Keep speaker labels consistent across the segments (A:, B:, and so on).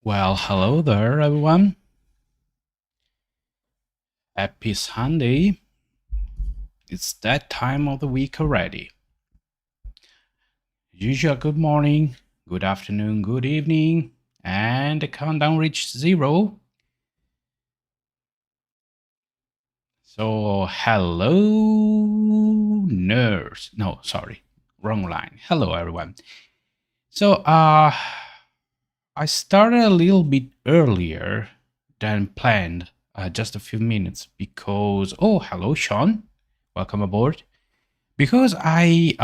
A: Well, hello there, everyone. Happy Sunday. It's that time of the week already. Usual good morning, good afternoon, good evening, and the countdown reached 0. So, hello, nerds. No, sorry, wrong line. Hello, everyone. So, I started a little bit earlier than planned, just a few minutes because, oh, hello, Sean. Welcome aboard. Because I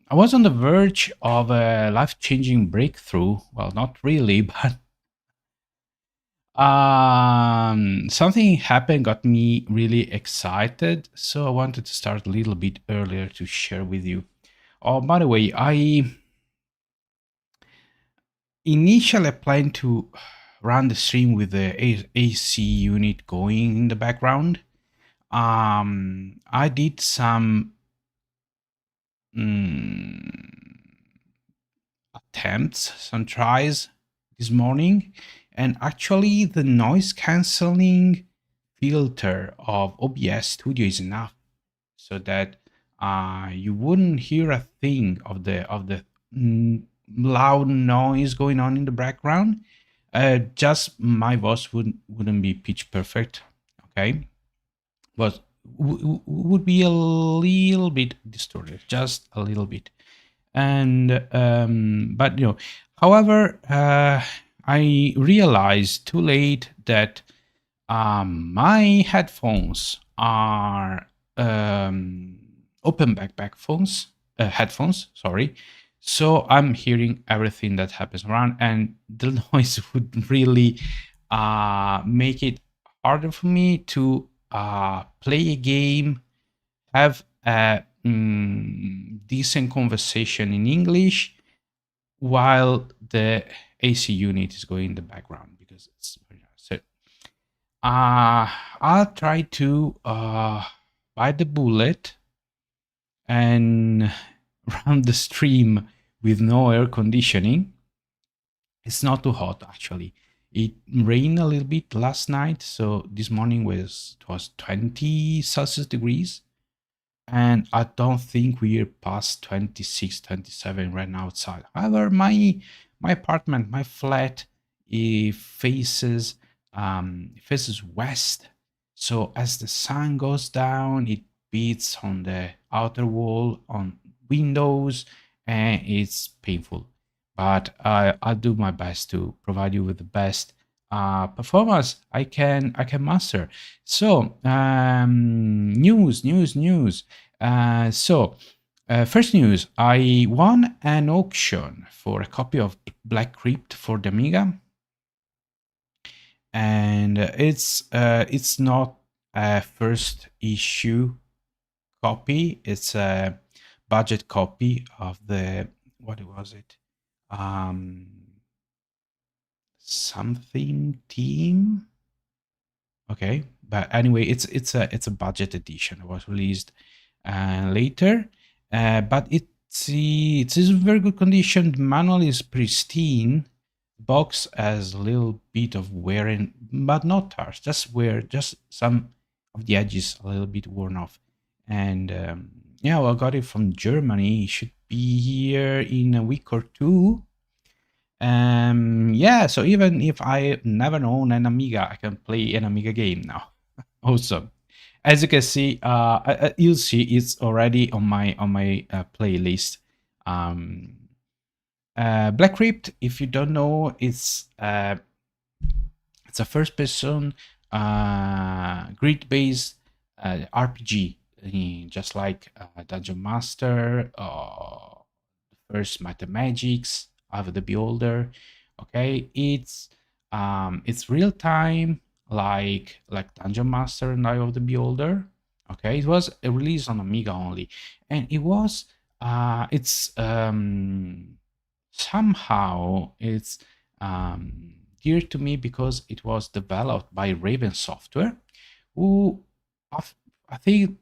A: was on the verge of a life-changing breakthrough. Well, not really, but something happened, got me really excited. So I wanted to start a little bit earlier to share with you. Oh, by the way, I initially planned to run the stream with the AC unit going in the background. I did some attempts, some tries this morning, and actually the noise cancelling filter of OBS Studio is enough so that you wouldn't hear a thing of the loud noise going on in the background. Just my voice wouldn't be pitch perfect, okay, but would be a little bit distorted, just a little bit. And but however, I realized too late that my headphones are open backpack phones, headphones, sorry. So I'm hearing everything that happens around, and the noise would really make it harder for me to play a game, have a decent conversation in English while the AC unit is going in the background because it's very nice. So I'll try to bite the bullet and run the stream with no air conditioning. It's not too hot actually. It rained a little bit last night, so this morning it was 20 Celsius degrees, and I don't think we're past 26, 27 right now outside. However, my apartment, my flat, it faces west, so as the sun goes down, it beats on the outer wall, on windows, and it's painful. But I'll do my best to provide you with the best performance I can master. So news. First news, I won an auction for a copy of Black Crypt for the Amiga, and it's not a first issue copy. It's a budget copy of the, what was it? Um, Something team. Okay, but anyway, it's a budget edition. It was released later, but it's in very good condition. The manual is pristine. Box has a little bit of wearing, but not harsh. Just some of the edges a little bit worn off. And yeah, well, I got it from Germany. It should be here in a week or two. Yeah, so even if I never own an Amiga, I can play an Amiga game now. Awesome. As you can see, you'll see it's already on my playlist. Um, Black Crypt, if you don't know, it's a first-person grid-based RPG, just like Dungeon Master, first Mathemagics, Eye of the Beholder. Okay, it's real time, like Dungeon Master and Eye of the Beholder. Okay, it was a release on Amiga only, and somehow it's dear to me because it was developed by Raven Software, who I think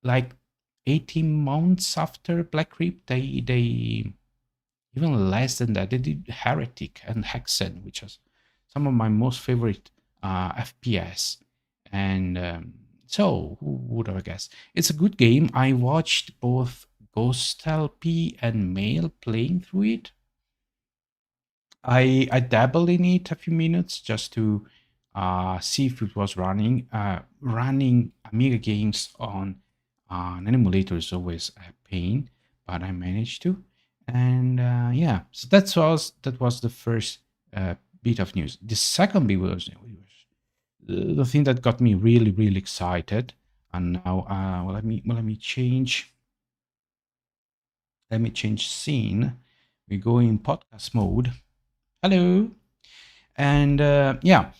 A: like 18 months after Black Crypt, they even less than that. They did Heretic and Hexen, which is some of my most favorite FPS. And so, who would have guessed? It's a good game. I watched both Ghost LP and Mail playing through it. I dabbled in it a few minutes just to see if it was running. Running Amiga games on an emulator is always a pain, but I managed to. And yeah, so that was the first bit of news. The second bit was the thing that got me really excited. And now, let me change. Let me change scene. We go in podcast mode. Hello. And yeah,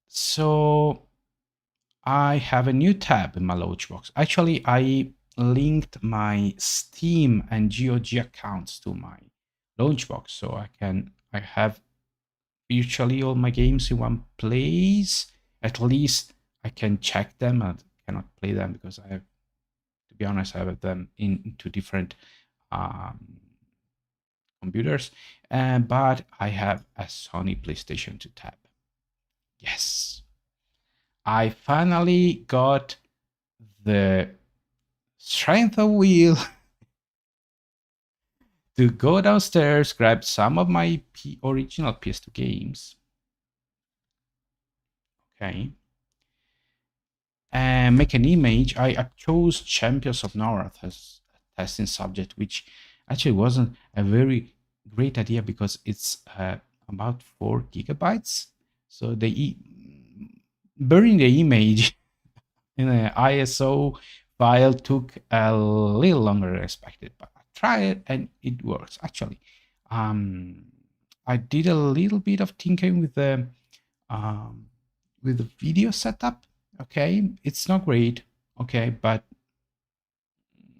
A: so I have a new tab in my Launchbox. Actually, I linked my Steam and GOG accounts to my Launchbox, so I have virtually all my games in one place. At least I can check them. I cannot play them because to be honest, I have them in two different um, computers. But I have a Sony PlayStation 2 tab. Yes, I finally got the strength of will to go downstairs, grab some of my original PS2 games. Okay. And make an image. I chose Champions of North as a testing subject, which actually wasn't a very great idea because it's about 4 gigabytes. So burning the image in an ISO file took a little longer than expected, but I tried it and it works. Actually, I did a little bit of tinkering um, with the video setup. Okay, it's not great. Okay, but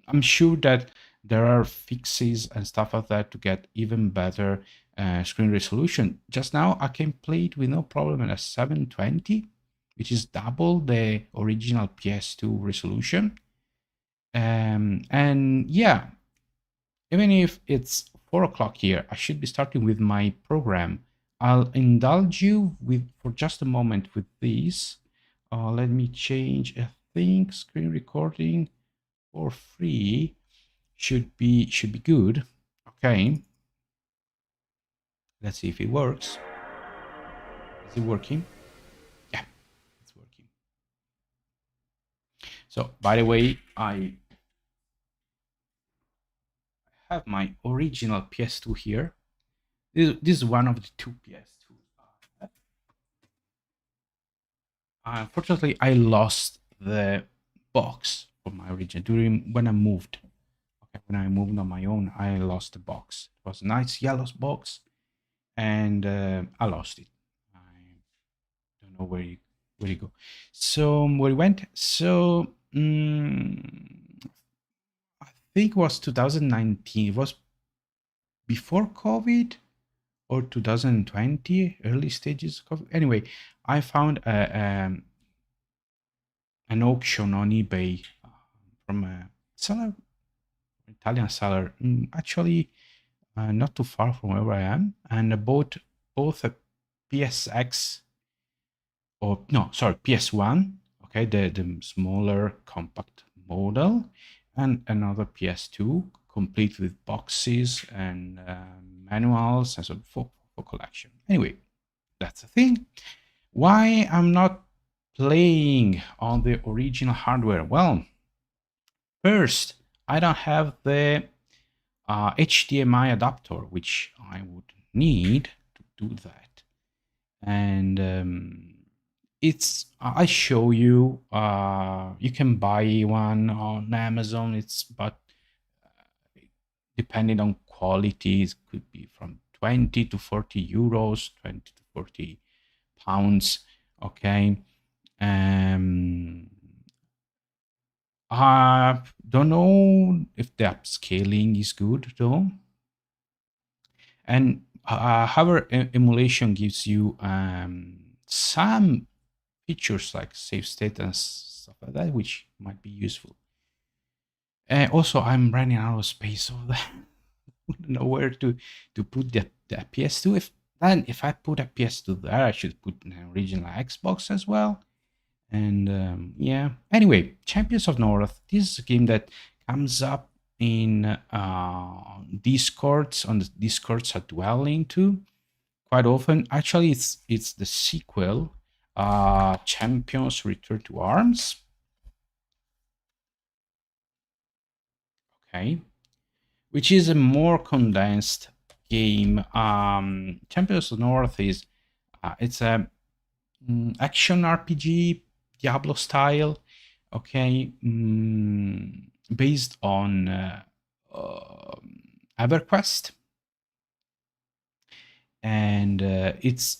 A: I'm sure that there are fixes and stuff like that to get even better screen resolution. Just now, I can play it with no problem at a 720, which is double the original PS2 resolution. And yeah, even if it's 4 o'clock here, I should be starting with my program. I'll indulge you with for just a moment with this. Let me change. I think screen recording for free should be good. Okay. Let's see if it works. Is it working? Yeah, it's working. So, by the way, I have my original PS2 here. This is one of the two PS2. Unfortunately, I lost the box for my original during when I moved. Okay, when I moved on my own, I lost the box. It was a nice yellow box, and I lost it. I don't know where you go. So where it went. So I think it was 2019. It was before COVID or 2020, early stages of COVID. Anyway, I found an auction on eBay from a seller, Italian seller, actually not too far from where I am, and I bought both a PSX or no, sorry, PS1, okay, the smaller compact model, and another PS2, complete with boxes and manuals and so for collection. Anyway, that's the thing. Why I'm not playing on the original hardware? Well, first, I don't have the HDMI adapter, which I would need to do that. And I show you, you can buy one on Amazon. It's but depending on quality, it could be from 20 to 40 euros, 20 to 40 pounds. Okay. I don't know if the upscaling is good though. And however, emulation gives you some features like save state and stuff like that, which might be useful. Also, I'm running out of space over there. know where to put the PS2. If I put a PS2 there, I should put an original Xbox as well. And yeah. Anyway, Champions of North. This is a game that comes up in Discords on the Discords I dwell into quite often. Actually, it's the sequel, Champions Return to Arms. Okay, which is a more condensed game. Champions of North is it's a action RPG, Diablo style. Okay, based on EverQuest, and it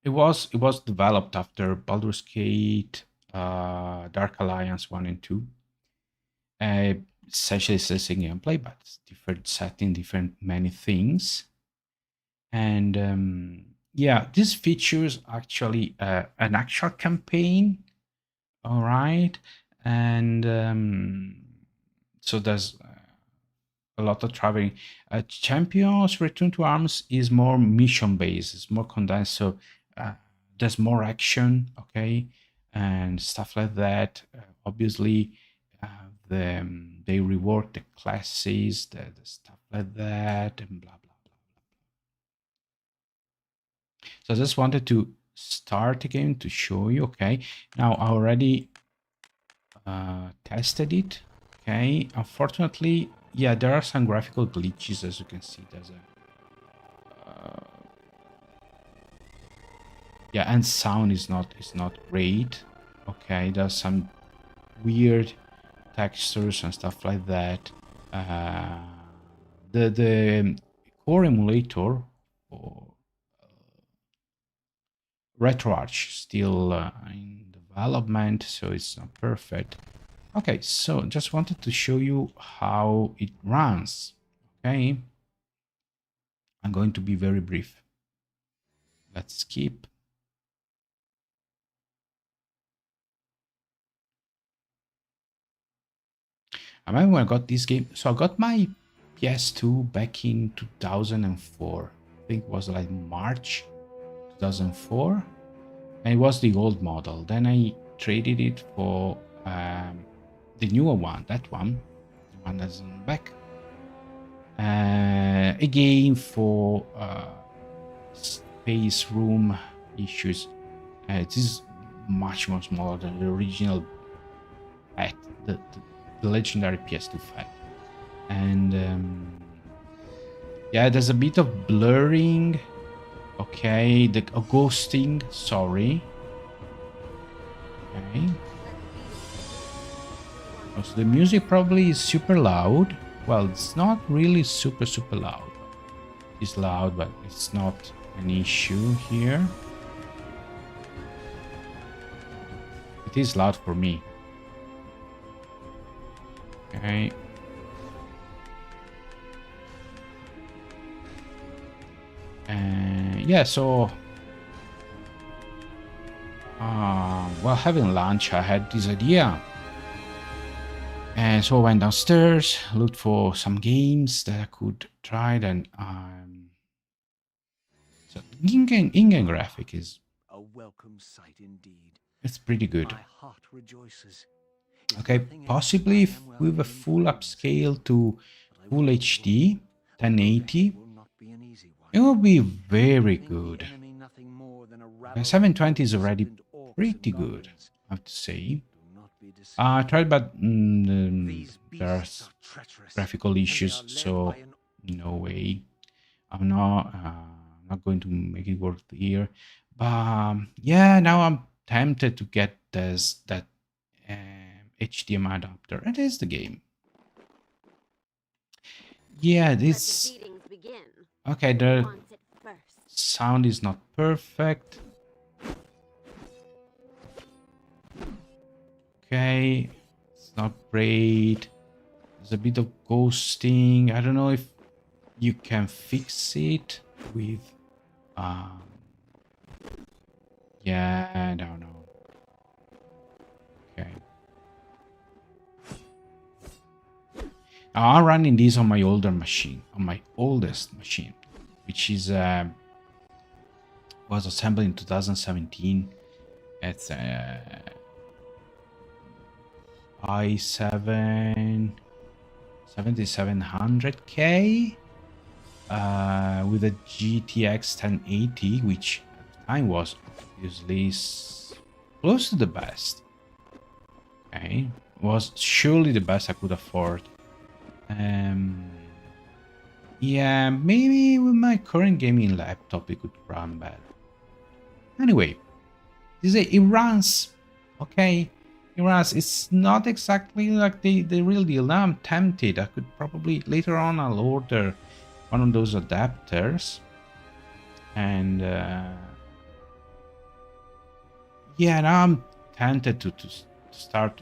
A: was developed after Baldur's Gate, Dark Alliance 1 and 2. Essentially it's the same gameplay, but it's different setting, different many things. And yeah, this features actually an actual campaign. All right, and so there's a lot of traveling. Champions Return to Arms is more mission based. It's more condensed, so there's more action, okay, and stuff like that. Obviously, they rework the classes, the stuff like that, and blah blah blah. So I just wanted to start again to show you. Okay, now I already tested it. Okay, unfortunately, yeah, there are some graphical glitches, as you can see. There's a yeah, and sound is not great. Okay, there's some weird textures and stuff like that. The core emulator for RetroArch still in development, so it's not perfect. Okay, so just wanted to show you how it runs. Okay, I'm going to be very brief. Let's skip. I remember when I got this game. So I got my PS2 back in 2004. I think it was like March 2004. And it was the old model. Then I traded it for the newer one, that one, the one that's on the back. Again, for space room issues. It is much more smaller than the original Fat, the legendary PS2 Fat. And yeah, there's a bit of blurring. Okay, the ghosting, sorry. Okay. So the music probably is super loud. Well, it's not really super loud. It's loud, but it's not an issue here. It is loud for me. Okay. Yeah, so while having lunch, I had this idea. And so I went downstairs, looked for some games that I could try. And so in-game graphic is
B: a welcome sight indeed.
A: It's pretty good.
B: My heart rejoices.
A: Okay, possibly with a full upscale to full HD 1080, it will be very good. 720 is already pretty good, I have to say. I tried, but there are graphical issues, so no way. I'm not going to make it work here. But yeah, now I'm tempted to get that HDMI adapter. It is the game. Yeah, this. Okay, the sound is not perfect. Okay, it's not great. There's a bit of ghosting. I don't know if you can fix it with yeah, I don't know. Okay. I'm running this on my older machine, on my oldest machine, which is was assembled in 2017. It's i7 7700K with a GTX 1080, which at the time was obviously close to the best. Okay, was surely the best I could afford. Yeah, maybe with my current gaming laptop it could run better. Anyway, it runs, okay? It runs. It's not exactly like the real deal. Now I'm tempted. I could probably later on I'll order one of those adapters, and yeah, now I'm tempted to start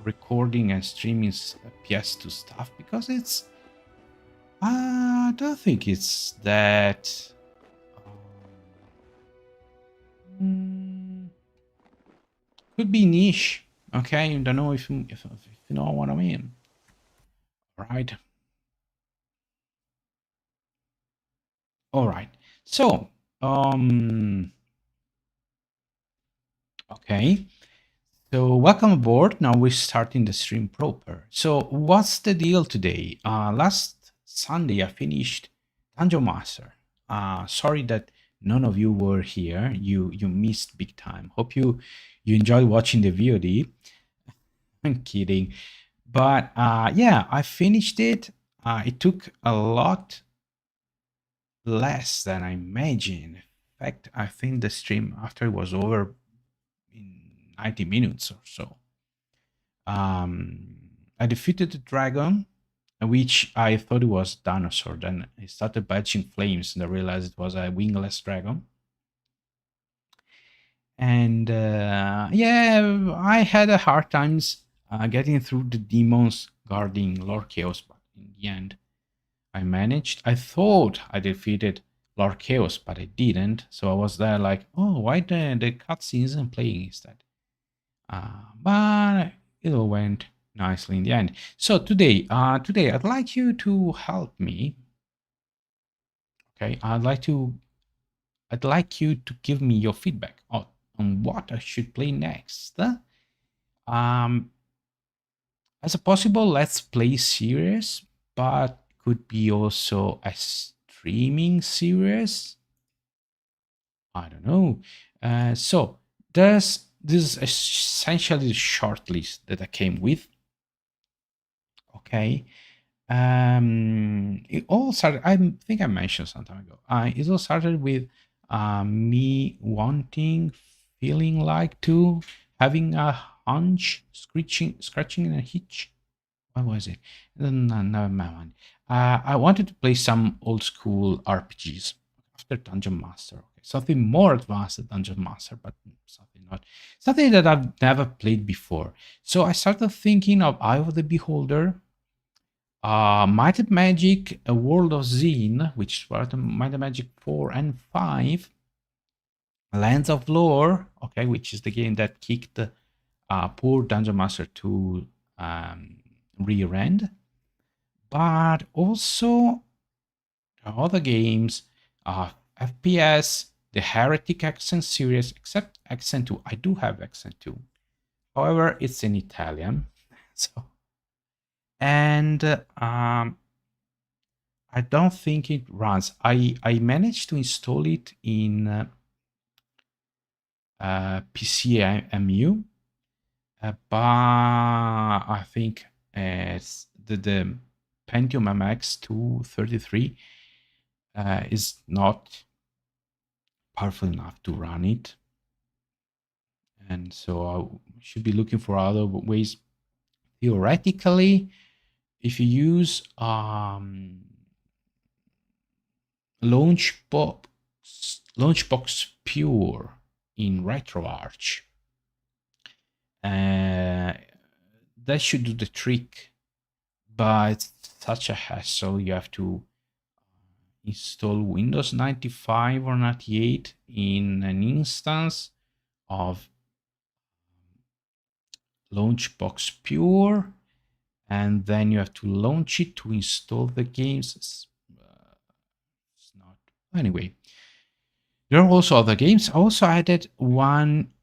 A: recording and streaming PS2 stuff because it's. I don't think it's that. Could be niche. Okay, I don't know if you know what I mean. Right. All right. So, okay. So welcome aboard. Now we're starting the stream proper. So what's the deal today? Last Sunday I finished Dungeon Master. Sorry that none of you were here. You missed big time. Hope you enjoyed watching the VOD. I'm kidding. But yeah, I finished it. It took a lot less than I imagined. In fact, I think the stream after it was over in 90 minutes or so. I defeated the dragon, which I thought it was dinosaur. Then it started belching flames, and I realized it was a wingless dragon. And yeah, I had a hard times getting through the demons guarding Lord Chaos, but in the end, I managed. I thought I defeated Lord Chaos, but I didn't. So I was there like, oh, why the cutscene isn't playing instead? But it all went nicely in the end. So today I'd like you to help me. Okay, I'd like you to give me your feedback on what I should play next. As a possible let's play series, but could be also a streaming series. I don't know. So this is essentially the short list that I came with. Okay. It all started. I think I mentioned some time ago. It all started with me feeling like to having a hunch, scratching in a hitch. What was it? No, never mind. I wanted to play some old school RPGs after Dungeon Master. Okay, something more advanced than Dungeon Master, but something that I've never played before. So I started thinking of Eye of the Beholder, Might and Magic, A World of Zine, which were the Might and Magic 4 and 5, Lands of Lore, okay, which is the game that kicked poor Dungeon Master to rear end, but also other games, FPS, the Heretic Hexen series, except Hexen 2. I do have Hexen 2. However, it's in Italian. So, and I don't think it runs. I managed to install it in PCMU, but I think it's the Pentium MX 233 is not powerful enough to run it, and so I should be looking for other ways. Theoretically, if you use Launchbox Pure in RetroArch, that should do the trick, but it's such a hassle. You have to install Windows 95 or 98 in an instance of Launchbox Pure, and then you have to launch it to install the games. It's not anyway. There are also other games. I also added one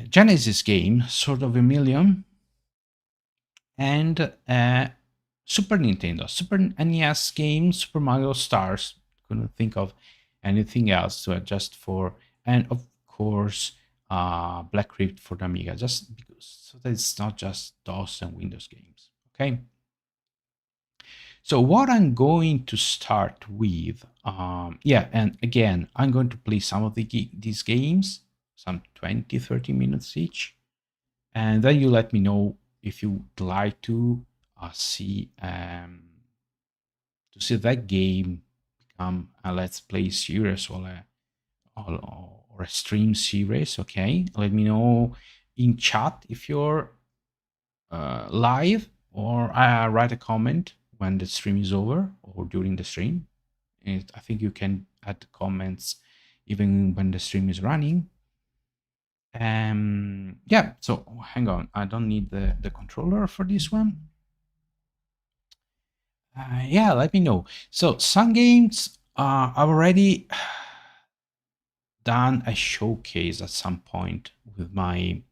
A: Genesis game, Sword of Emilion, and Super Nintendo, Super NES game, Super Mario Stars. Couldn't think of anything else to adjust for, and of course, Black Crypt for the Amiga, just because so that it's not just DOS and Windows games. Okay. So what I'm going to start with, yeah, and again, I'm going to play some of these games, some 20, 30 minutes each, and then you let me know if you would like to see that game become a let's play series or a stream series. Okay, let me know in chat if you're live, or write a comment when the stream is over or during the stream. I think you can add comments even when the stream is running. Yeah, so hang on, I don't need the controller for this one. Yeah, let me know. So some games I've already done a showcase at some point with my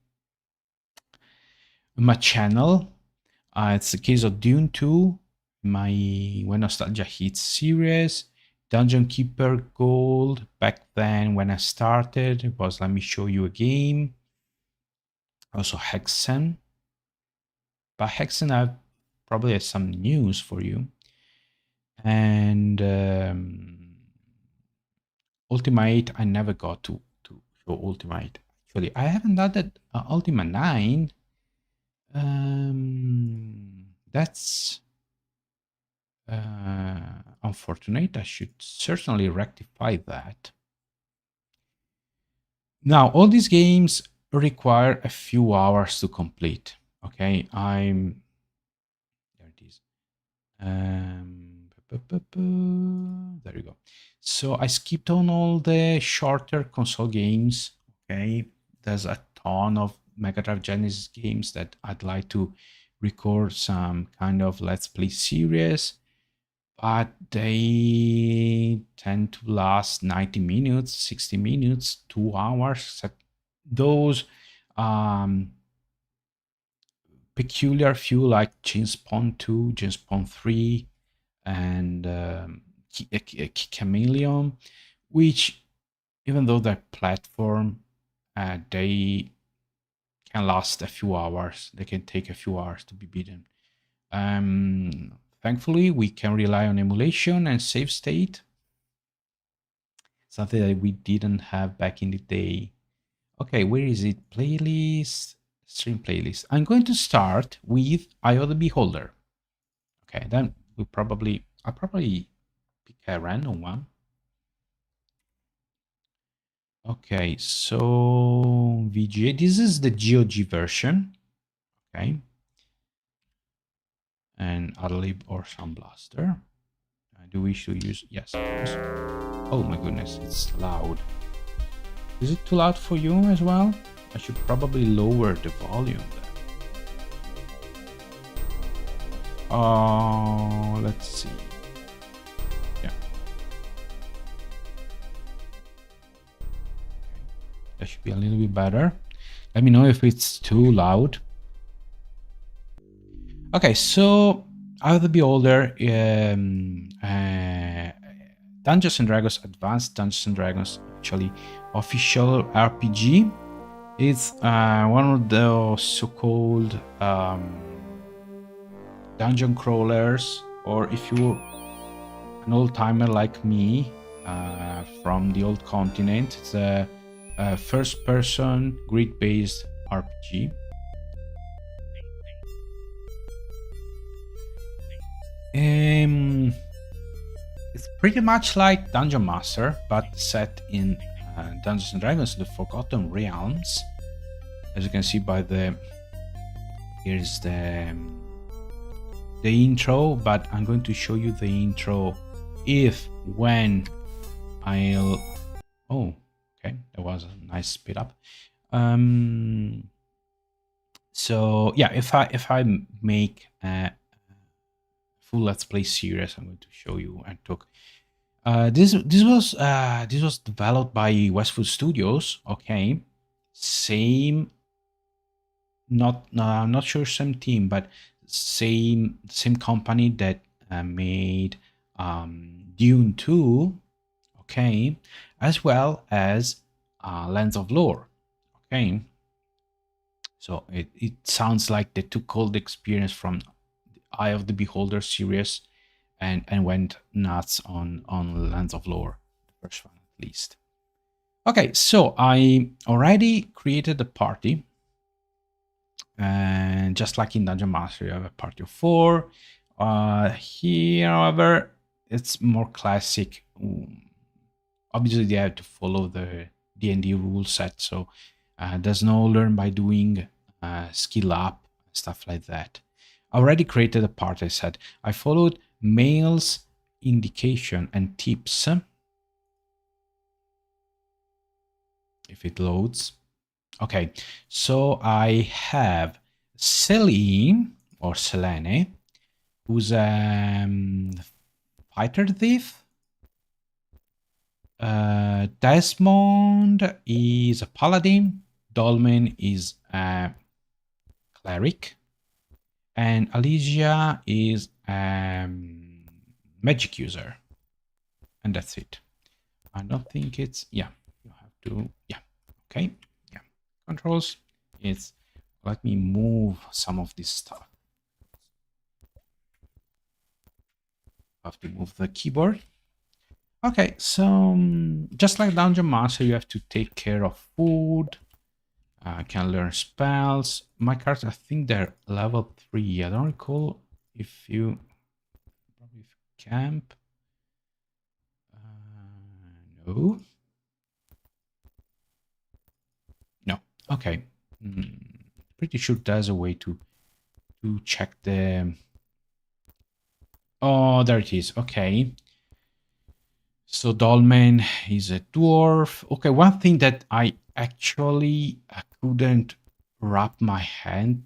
A: channel. It's the case of Dune 2, my When Nostalgia Hits series, Dungeon Keeper Gold. Back then when I started, it was let me show you a game. Also Hexen. But Hexen, I probably have some news for you. And Ultimate, I never got to show Ultimate. Actually, I haven't done that Ultima 9. That's unfortunate. I should certainly rectify that. Now, all these games require a few hours to complete. Okay, there it is. There you go. So I skipped on all the shorter console games. Okay, there's a ton of Mega Drive Genesis games that I'd like to record some kind of let's play series, but they tend to last 90 minutes, 60 minutes, 2 hours. So those peculiar few like James Bond 2, James Bond 3, and Chameleon, which even though they're platform, they can last a few hours. They can take a few hours to be beaten. Thankfully, we can rely on emulation and save state, something that we didn't have back in the day. Okay, where is it? Playlist, stream playlist. I'm going to start with Eye of the Beholder. Okay, then I'll probably pick a random one. Okay, so VGA, this is the GOG version. Okay. And Adlib or Sound Blaster. Do we should use, yes, of course. Oh my goodness, it's loud. Is it too loud for you as well? I should probably lower the volume then. Oh, let's see. Yeah. Okay. That should be a little bit better. Let me know if it's too loud. Okay, so Eye of the Beholder, Dungeons and Dragons Advanced Dungeons and Dragons, actually official RPG. It's one of those so-called dungeon crawlers, or if you're an old-timer like me from the old continent, it's a first-person grid-based RPG. It's pretty much like Dungeon Master, but set in Dungeons and Dragons: The Forgotten Realms. As you can see by here's the intro, but I'm going to show you the intro when I'll. Oh, okay, that was a nice speed up. So yeah, if I make a full let's play series, I'm going to show you and talk. This was developed by Westwood Studios. Okay, same, not no, I'm not sure same team, but same company that made Dune 2. Okay, as well as Lands of Lore. Okay, so it sounds like they took all the experience from the Eye of the Beholder series and went nuts on Lands of Lore, the first one at least. Okay, so I already created a party, and just like in Dungeon Master, you have a party of 4. Here, however, it's more classic. Obviously, they have to follow the D&D rule set, so there's no learn by doing, skill up, stuff like that. I already created a part. I said I followed Mail's indication and tips. If it loads. Okay, so I have Celine or Selene, who's a fighter thief. Desmond is a paladin. Dolmen is a cleric. And Alicia is a magic user. And that's it. I don't think it's, yeah, you have to, yeah, okay, yeah. Controls, it's, let me move some of this stuff. I have to move the keyboard. Okay, so just like Dungeon Master, you have to take care of food. Can learn spells. My cards, I think they're level 3. I don't recall if you probably camp. No. No. Okay. Pretty sure there's a way to check the. Oh, there it is. Okay. So Dolmen is a dwarf. Okay, one thing that I actually couldn't wrap my head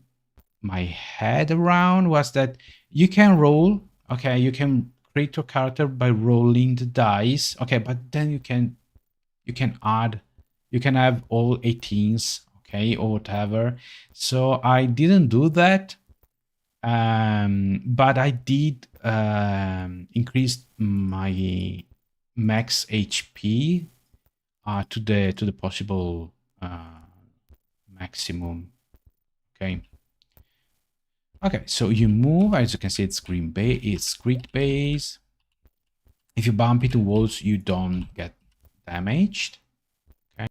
A: around was that you can roll. Okay, you can create your character by rolling the dice. Okay, but then you can add, you can have all 18s. Okay, or whatever. So I didn't do that. But I did increase my max HP to the possible maximum. Okay. Okay, so you move, as you can see, it's grid base. If you bump into walls, you don't get damaged. Okay.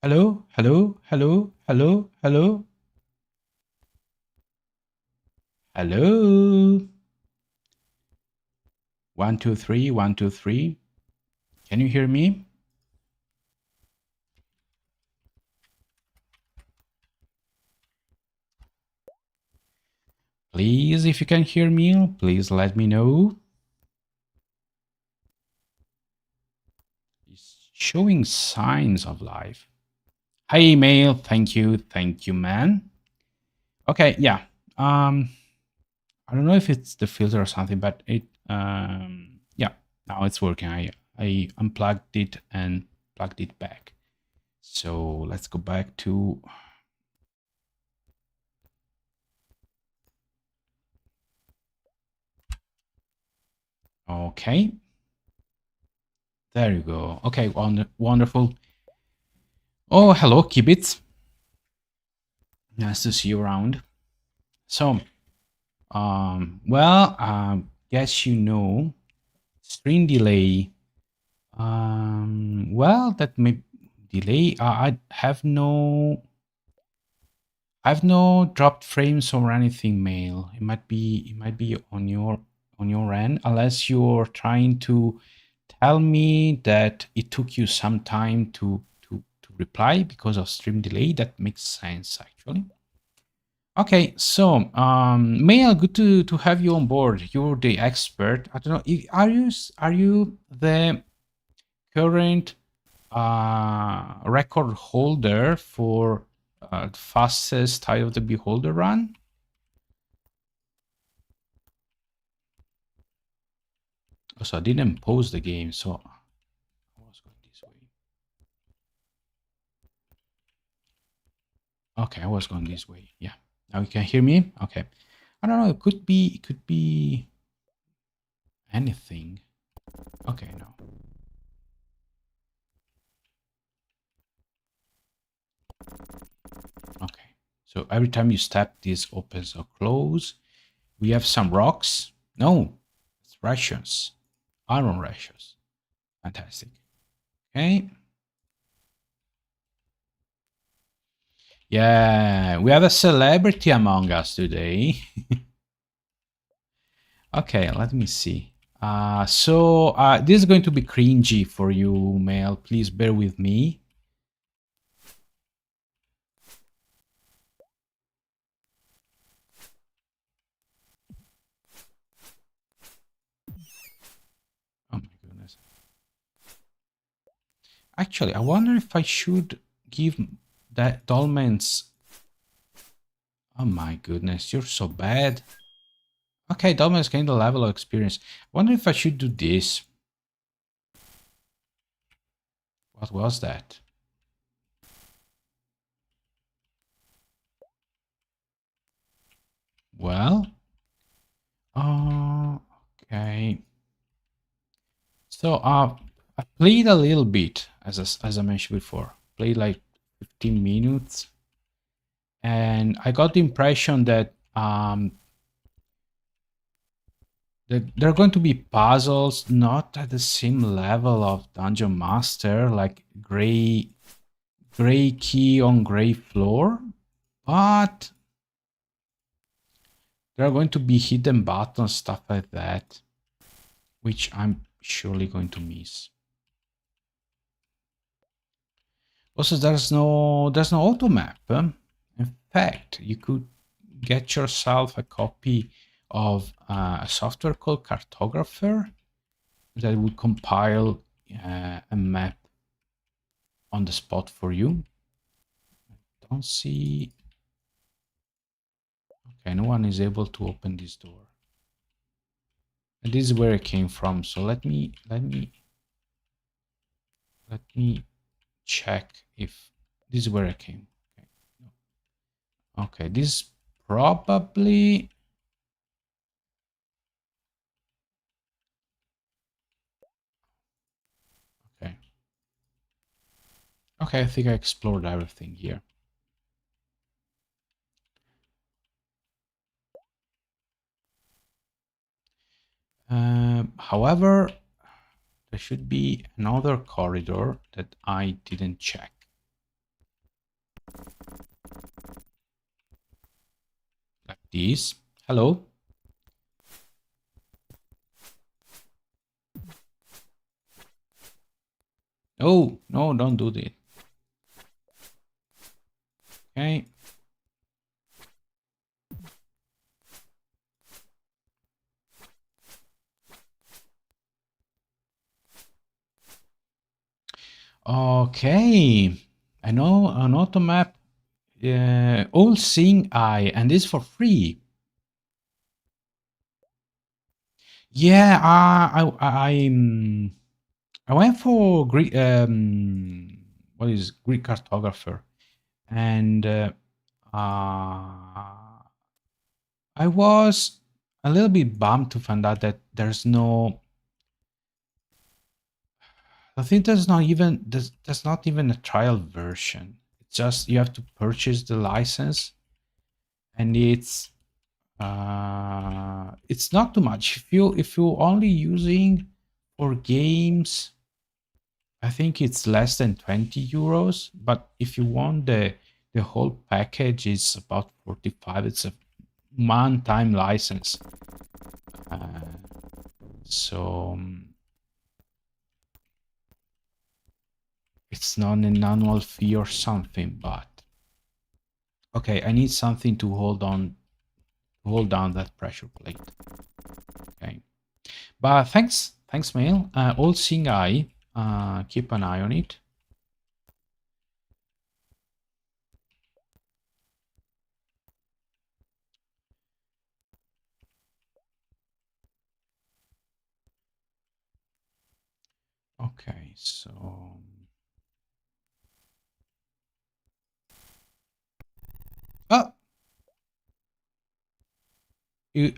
A: Hello, hello, hello, hello, hello, hello. 1, 2, 3, 1, 2, 3. Can you hear me? Please, if you can hear me, please let me know. It's showing signs of life. Hey, mail. Thank you, man. Okay, yeah. I don't know if it's the filter or something, but yeah, now it's working. I unplugged it and plugged it back. So let's go back to. Okay. There you go. Okay, wonderful. Oh, hello, Kibitz. Nice to see you around. So, well, guess you know, stream delay. Well, that may delay. I have no dropped frames or anything, mail. It might be on your end, unless you're trying to tell me that it took you some time to reply because of stream delay. That makes sense, actually. Okay, so Mail, good to have you on board. You're the expert. I don't know. Are you the current record holder for fastest Eye of the Beholder run? So I didn't pause the game, so I was going this way. Okay, I was going this way. Yeah. Now you can hear me? Okay. I don't know, it could be anything. Okay, no. Okay. So every time you step, this opens or close. We have some rocks. No, it's rations. Iron rations. Fantastic. Okay. Yeah, we have a celebrity among us today. Okay, let me see. So this is going to be cringy for you, Mail. Please bear with me. Oh my goodness. Actually, I wonder if I should give that Dolmens. Oh my goodness, you're so bad. Okay, Dolmens gained a level of experience. I wonder if I should do this. What was that? Well, okay. So I played a little bit, as I mentioned before. Played like 15 minutes, and I got the impression that there are going to be puzzles not at the same level of Dungeon Master, like gray key on gray floor, but there are going to be hidden buttons, stuff like that, which I'm surely going to miss. Also, there's no auto map. In fact, you could get yourself a copy of a software called Cartographer that would compile a map on the spot for you. Don't see. Okay, no one is able to open this door. And this is where it came from. So let me check if this is where it came. Okay, okay, this probably. Okay. Okay, I think I explored everything here. However, there should be another corridor that I didn't check. Like this. Hello. Oh, no, don't do that. Okay. Okay. I know an auto map. All seeing eye, and this for free. Yeah, I went for Greek. What is Greek cartographer, and I was a little bit bummed to find out that there's no. I think there's not even a trial version. It's just you have to purchase the license, and it's not too much. If you only using for games, I think it's less than 20 euros. But if you want the whole package, it's about 45. It's a one-time license. Uh, so it's not an annual fee or something. But okay, I need something to hold down that pressure plate. Okay, but thanks, Mail. All seeing eye. Keep an eye on it. Okay, so oh,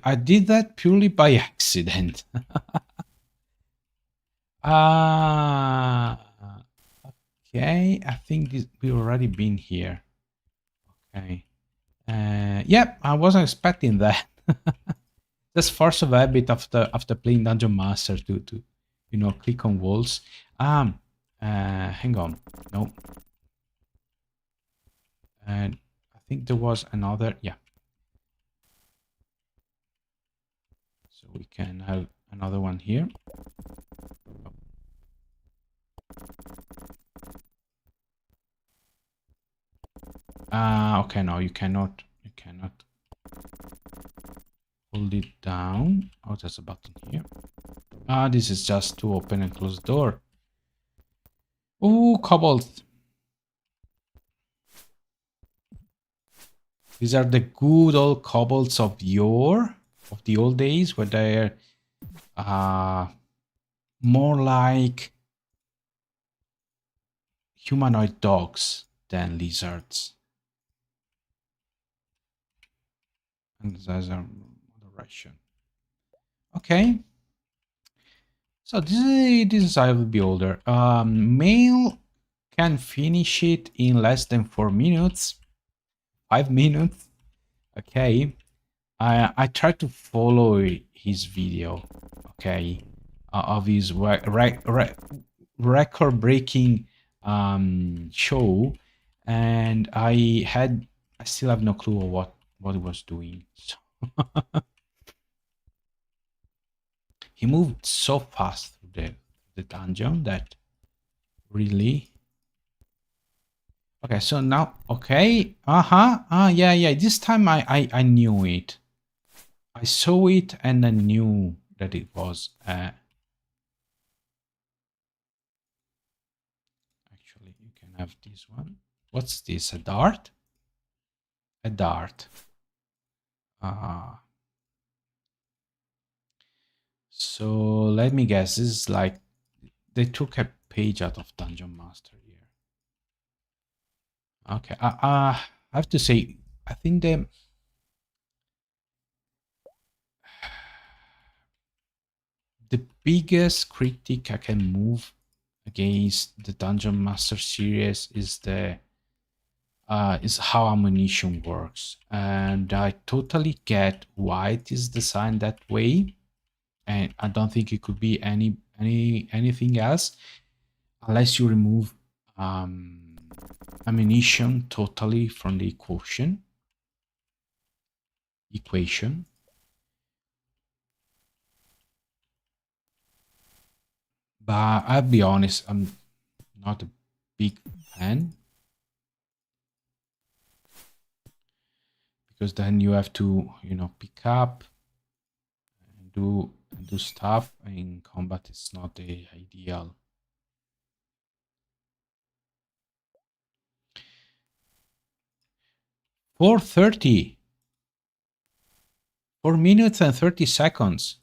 A: I did that purely by accident. Ah, okay. I think we already been here. Okay. Yep, I wasn't expecting that. That's force of habit after playing Dungeon Master to click on walls. Hang on. No. And I think there was another. Yeah. So we can have another one here. Okay, no, you cannot hold it down. Oh, there's a button here. This is just to open and close the door. Oh, cobalt. These are the good old kobolds of the old days, where they're more like humanoid dogs than lizards. And there's a direction. Okay. So this I will be older. Male can finish it in less than 4 minutes. 5 minutes. Okay. I tried to follow his video. Okay. Of his record-breaking show, and I still have no clue of what he was doing. So he moved so fast through the dungeon that really. Okay, so now, okay, yeah. This time I knew it. I saw it and I knew that it was. Actually, you can have this one. What's this? A dart? A dart. So let me guess. This is like they took a page out of Dungeon Master here. Okay, I have to say, I think the biggest critic I can move against the Dungeon Master series is how ammunition works, and I totally get why it is designed that way, and I don't think it could be anything else unless you remove ammunition totally from the equation. But I'll be honest, I'm not a big fan, because then you have to, pick up and do stuff. In combat, it's not the ideal. 4:30. 4 minutes and 30 seconds.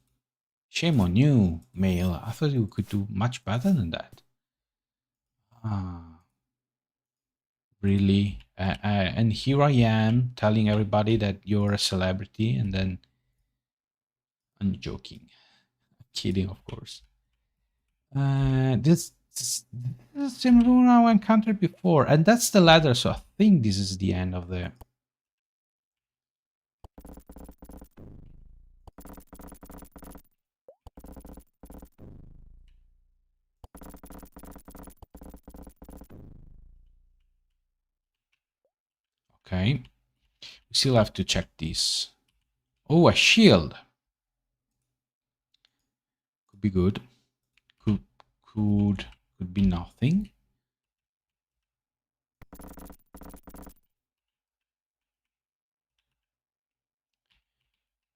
A: Shame on you, Mail. I thought you could do much better than that. Really? And here I am telling everybody that you're a celebrity, and then I'm joking. Kidding, of course. This is the same rune I encountered before, and that's the ladder, so I think this is the end of the... Okay. We still have to check this. Oh, a shield. Could be good. Could be nothing.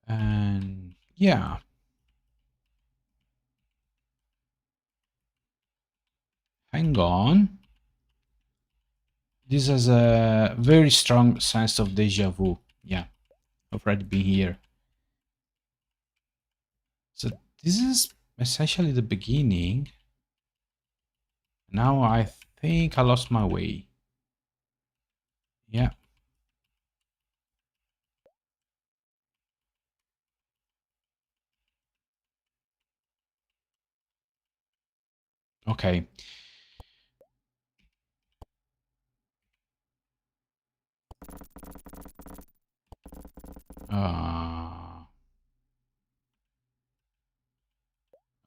A: And yeah. Hang on. This has a very strong sense of deja vu. Yeah, I've already been here. So this is essentially the beginning. Now I think I lost my way. Yeah. Okay.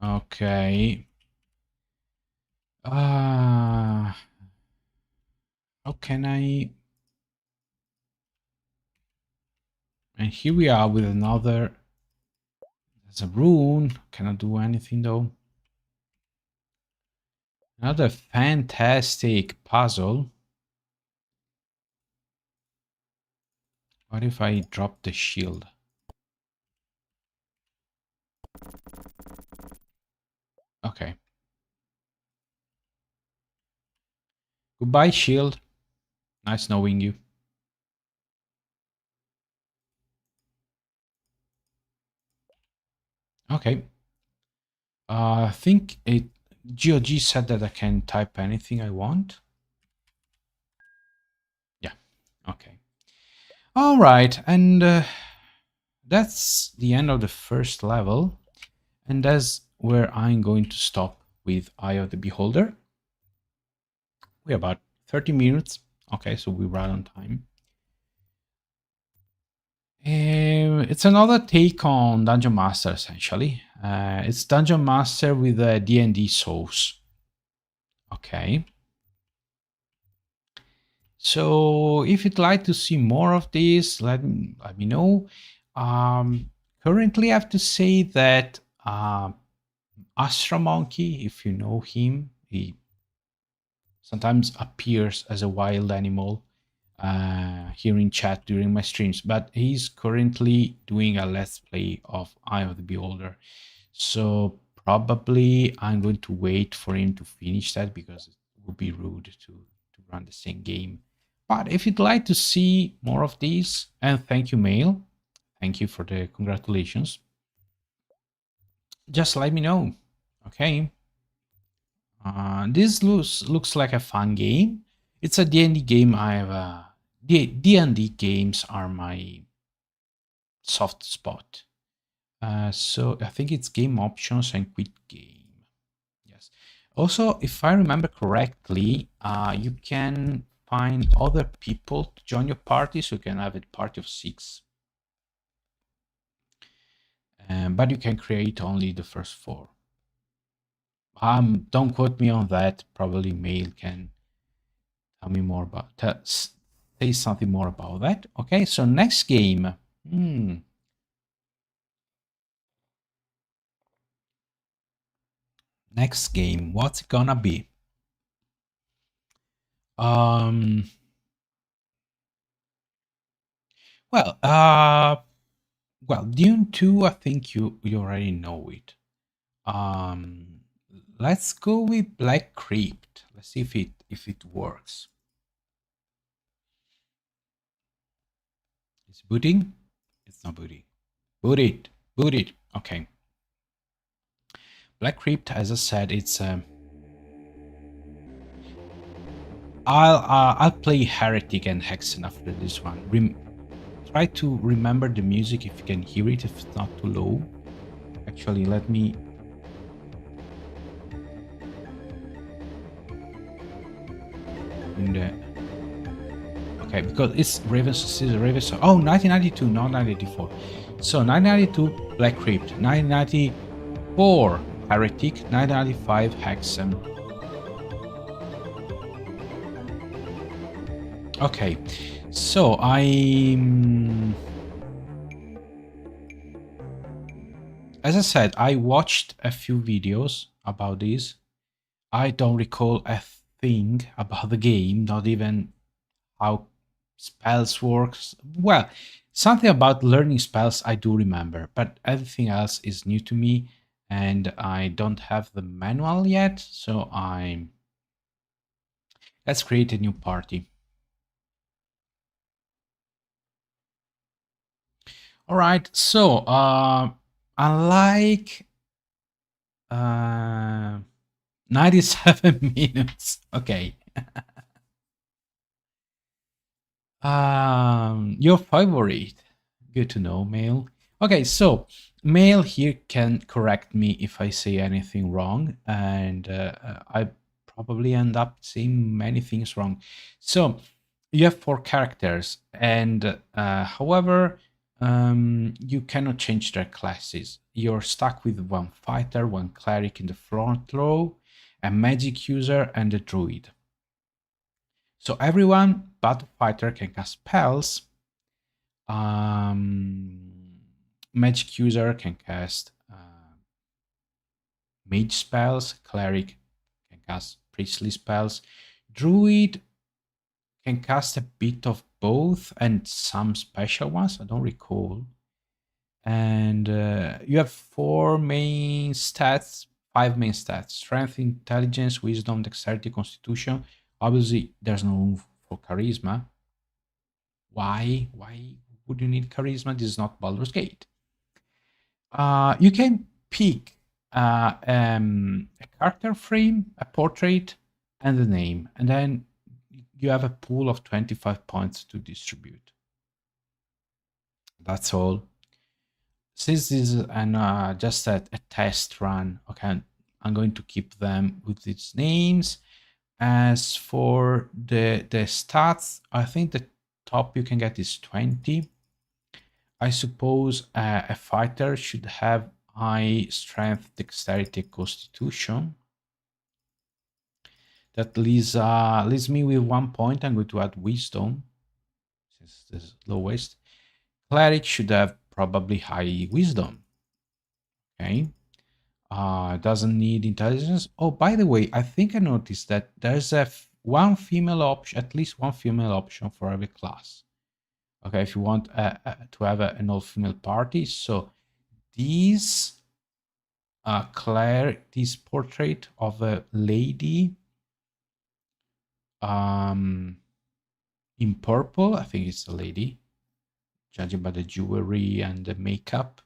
A: Okay. How can I... And here we are with another... There's a rune. Cannot do anything though. Another fantastic puzzle. What if I drop the shield? Okay. Goodbye, shield. Nice knowing you. Okay. I think GOG said that I can type anything I want. Yeah. Okay. All right. And that's the end of the first level. And that's where I'm going to stop with Eye of the Beholder. We're about 30 minutes. Okay, so we're right on time. It's another take on Dungeon Master, essentially. It's Dungeon Master with a D&D sauce. Okay. So if you'd like to see more of this, let me know. Currently, I have to say that Astra Monkey, if you know him, he sometimes appears as a wild animal here in chat during my streams, but he's currently doing a let's play of Eye of the Beholder. So probably I'm going to wait for him to finish that, because it would be rude to run the same game. But if you'd like to see more of these, and thank you, Mail. Thank you for the congratulations. Just let me know. Okay. This looks like a fun game. It's a D&D game. D&D games are my soft spot. So I think it's game options and quit game. Yes. Also, if I remember correctly, you can find other people to join your party, so you can have a party of 6. But you can create only the first 4. Don't quote me on that. Probably Mail can Tell me more about say something more about that. Okay, so next game. Next game, what's it gonna be? Um well, Dune 2, I think you already know it. Let's go with Black Crypt. Let's see if it works. It's booting? It's not booting. Boot it. Boot it. Okay. Black Crypt, as I said, it's I'll play Heretic and Hexen after this one. Try to remember the music if you can hear it, if it's not too low. Actually, let me. In the. Okay, because it's Raven. Oh, 1992, not 1984. So 1992, Black Crypt. 1994, Heretic. 1995, Hexen. Okay, so as I said, I watched a few videos about this. I don't recall a thing about the game, not even how spells works. Well, something about learning spells I do remember, but everything else is new to me, and I don't have the manual yet, so let's create a new party. All right, so unlike 97 minutes. Okay. Your favorite. Good to know, Mail. Okay, so Mail here can correct me if I say anything wrong, and I probably end up saying many things wrong. So you have 4 characters, and however, you cannot change their classes. You're stuck with 1 fighter, 1 cleric in the front row, a magic user, and a druid. So everyone but the fighter can cast spells. Magic user can cast mage spells. Cleric can cast priestly spells. Druid can cast a bit of both and some special ones. I don't recall. And you have 4 main stats, 5 main stats: strength, intelligence, wisdom, dexterity, constitution. Obviously, there's no room for charisma. Why would you need charisma? This is not Baldur's Gate. You can pick a character frame, a portrait, and a name, and then you have a pool of 25 points to distribute. That's all. Since this is just a test run, okay, I'm going to keep them with its names. As for the stats, I think the top you can get is 20. I suppose a fighter should have high strength, dexterity, constitution. That leaves me with 1 point. I'm going to add wisdom, since this is lowest. Cleric should have probably high wisdom. Okay. Doesn't need intelligence. Oh, by the way, I think I noticed that there's one female option, at least one female option for every class. Okay, if you want to have an all-female party. So this this portrait of a lady in purple, I think it's a lady, judging by the jewelry and the makeup.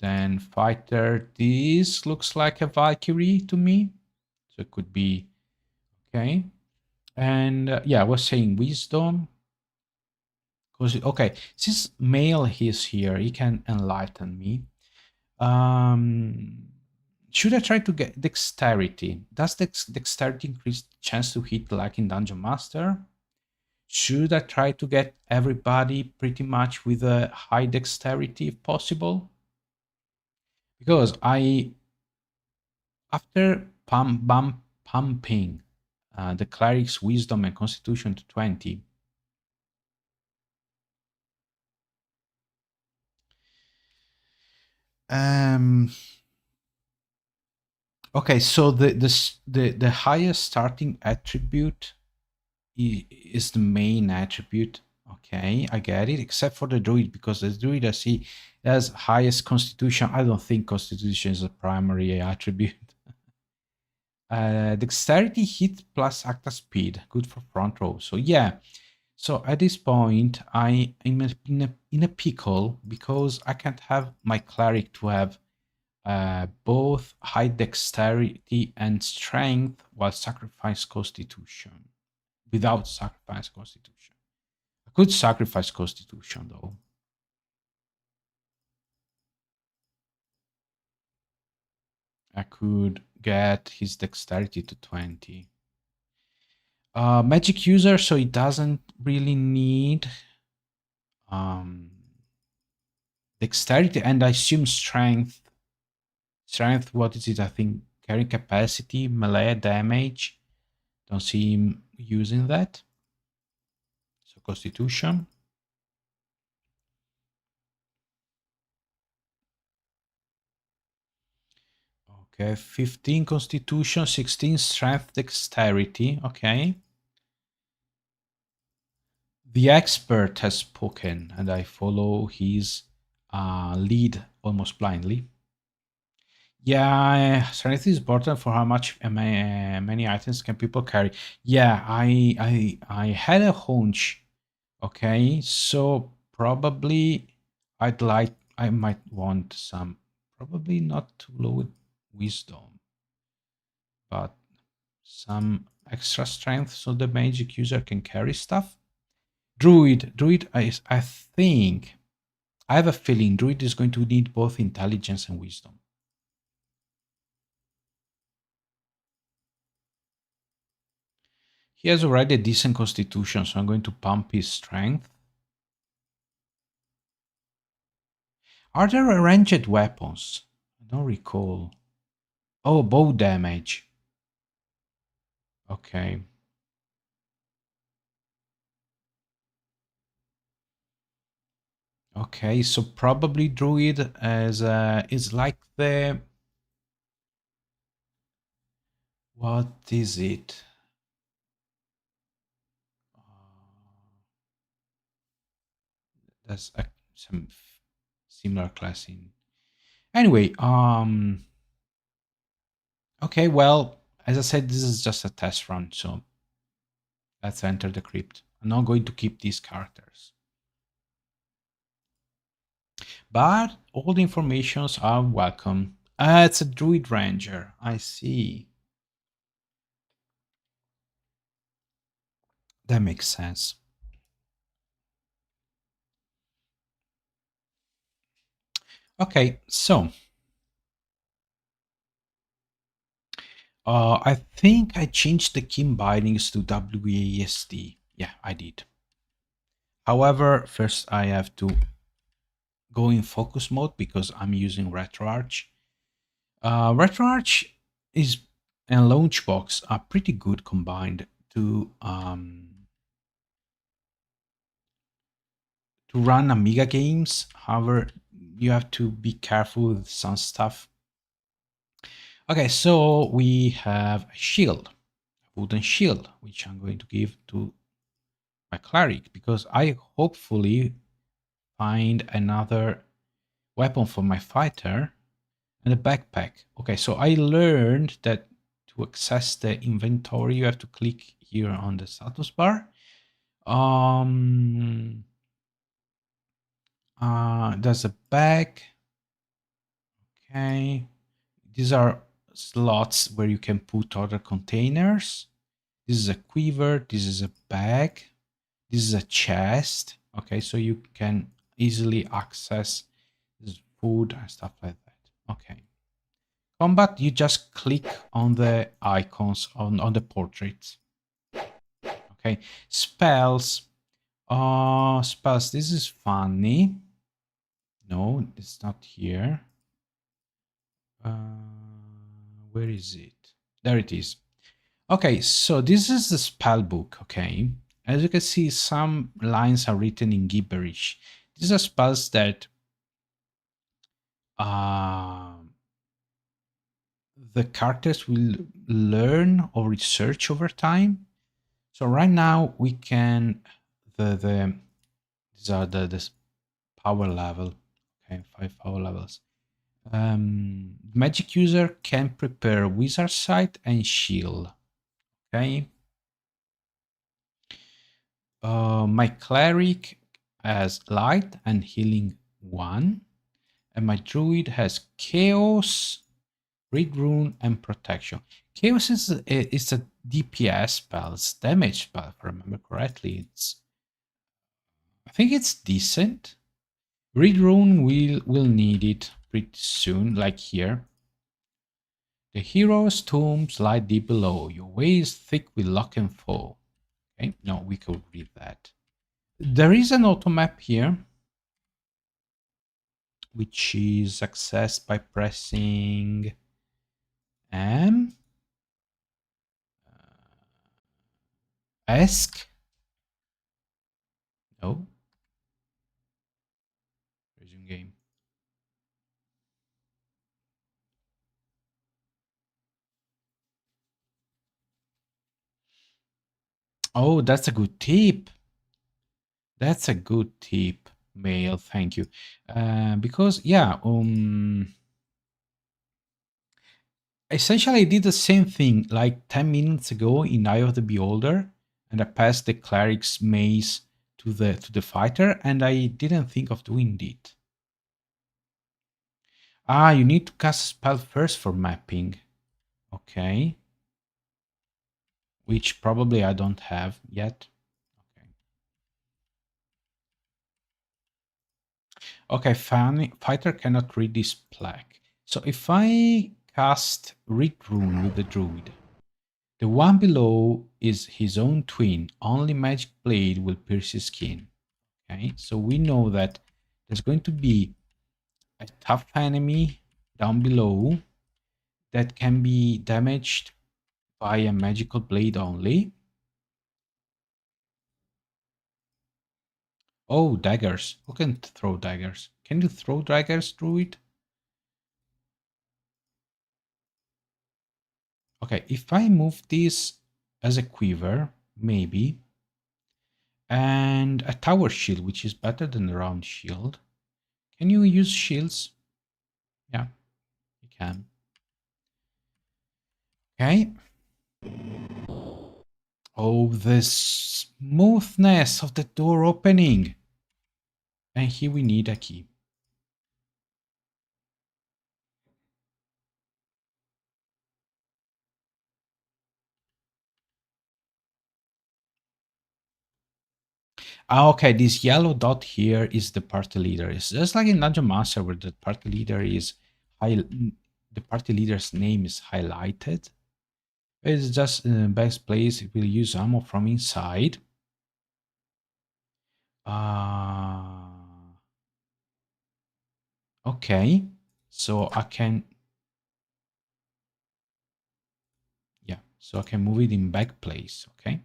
A: Then fighter, this looks like a Valkyrie to me, so it could be okay. And yeah, I was saying wisdom, because okay, since male is here, he can enlighten me. Should I try to get dexterity? Does dexterity increase chance to hit like in Dungeon Master? Should I try to get everybody pretty much with a high dexterity if possible? Because after pumping the cleric's wisdom and constitution to 20. Okay, so the highest starting attribute is the main attribute. Okay, I get it, except for the druid, because the druid I see has highest constitution. I don't think constitution is a primary attribute. Dexterity, hit plus active speed, good for front row. So yeah, so at this point I am in a pickle, because I can't have my cleric to have both high dexterity and strength while sacrifice constitution, without sacrifice constitution. I could sacrifice constitution though. I could get his dexterity to 20. Magic user, so he doesn't really need dexterity, and I assume strength. Strength, what is it? I think carrying capacity, melee damage. Don't see him using that. So constitution. Okay, 15 constitution, 16 strength, dexterity. Okay. The expert has spoken, and I follow his lead almost blindly. Yeah, strength is important for how much many items can people carry. Yeah, I had a hunch. Okay, so probably I might want some, probably not too low wisdom, but some extra strength so the magic user can carry stuff. Druid, I think, I have a feeling Druid is going to need both intelligence and wisdom. He has already a decent constitution, so I'm going to pump his strength. Are there ranged weapons? I don't recall. Oh, bow damage. Okay. Okay, so probably Druid as is like the, what is it? There's some similar class in. Anyway, okay, well, as I said, this is just a test run, so let's enter the crypt. I'm not going to keep these characters, but all the informations are welcome. It's a druid ranger. I see. That makes sense. Okay, so I think I changed the key bindings to WASD. Yeah, I did. However, first I have to go in focus mode because I'm using RetroArch. RetroArch is and Launchbox are pretty good combined to run Amiga games. However, you have to be careful with some stuff. Okay, so we have a shield, a wooden shield, which I'm going to give to my cleric because I hopefully find another weapon for my fighter, and a backpack. Okay, so I learned that to access the inventory, you have to click here on the status bar. There's a bag. Okay, these are slots where you can put other containers. This is a quiver. This is a bag. This is a chest. Okay, so you can easily access this food and stuff like that. Okay. Combat, you just click on the icons on the portraits. Okay. Spells. Spells. This is funny. No, it's not here. Where is it? There it is. Okay, so this is the spell book, okay? As you can see, some lines are written in gibberish. These are spells that the characters will learn or research over time. So right now we can these are the power level. Okay, 5 power levels. Magic user can prepare wizard sight and shield. Okay. My cleric has light and healing 1, and my druid has chaos, read rune, and protection. Chaos is a DPS spell, it's damage spell, if I remember correctly. I think it's decent. Read rune will need it pretty soon, like here. The hero's tombs lie deep below. Your way is thick with luck and foe. Okay, no, we could read that. There is an auto map here, which is accessed by pressing M. Ask. No. Resume game. Oh, that's a good tip. That's a good tip, Mail. Thank you. Because yeah, essentially I did the same thing like 10 minutes ago in Eye of the Beholder, and I passed the cleric's maze to the fighter, and I didn't think of doing it. Ah, you need to cast a spell first for mapping. Okay. Which probably I don't have yet. Okay, fighter cannot read this plaque. So if I cast Read Rune with the druid, the one below is his own twin. Only magic blade will pierce his skin. Okay, so we know that there's going to be a tough enemy down below that can be damaged by a magical blade only. Oh, daggers. Who can throw daggers? Can you throw daggers, druid? Okay, if I move this as a quiver, maybe, and a tower shield, which is better than a round shield. Can you use shields? Yeah, you can. Okay. Oh, the smoothness of the door opening. And here we need a key. Ah, okay, this yellow dot here is the party leader. It's just like in Dungeon Master where the party leader is the party leader's name is highlighted. It's just best place. It will use ammo from inside. Okay, so I can, yeah, so I can move it in back place. Okay,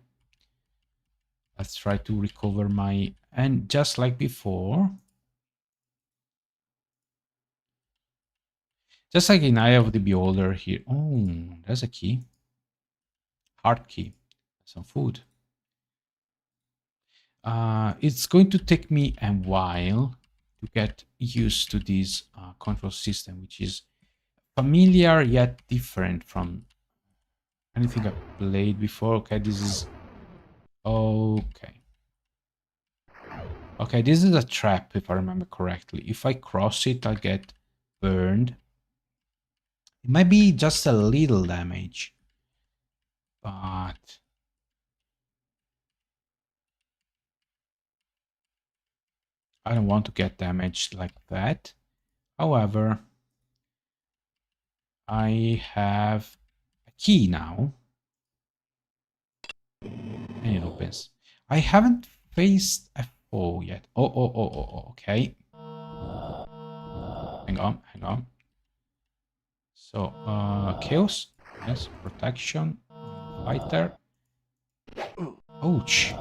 A: let's try to recover my, and just like before, just like in Eye of the Beholder here. Oh, there's a key, heart key, some food. It's going to take me a while to get used to this control system, which is familiar yet different from anything I've played before. Okay, this is okay. Okay, this is a trap, if I remember correctly. If I cross it, I'll get burned. It might be just a little damage, but I don't want to get damaged like that. However, I have a key now. And it opens. I haven't faced a foe yet. Oh, okay. Hang on, hang on. So, chaos, yes, protection, fighter. Ouch.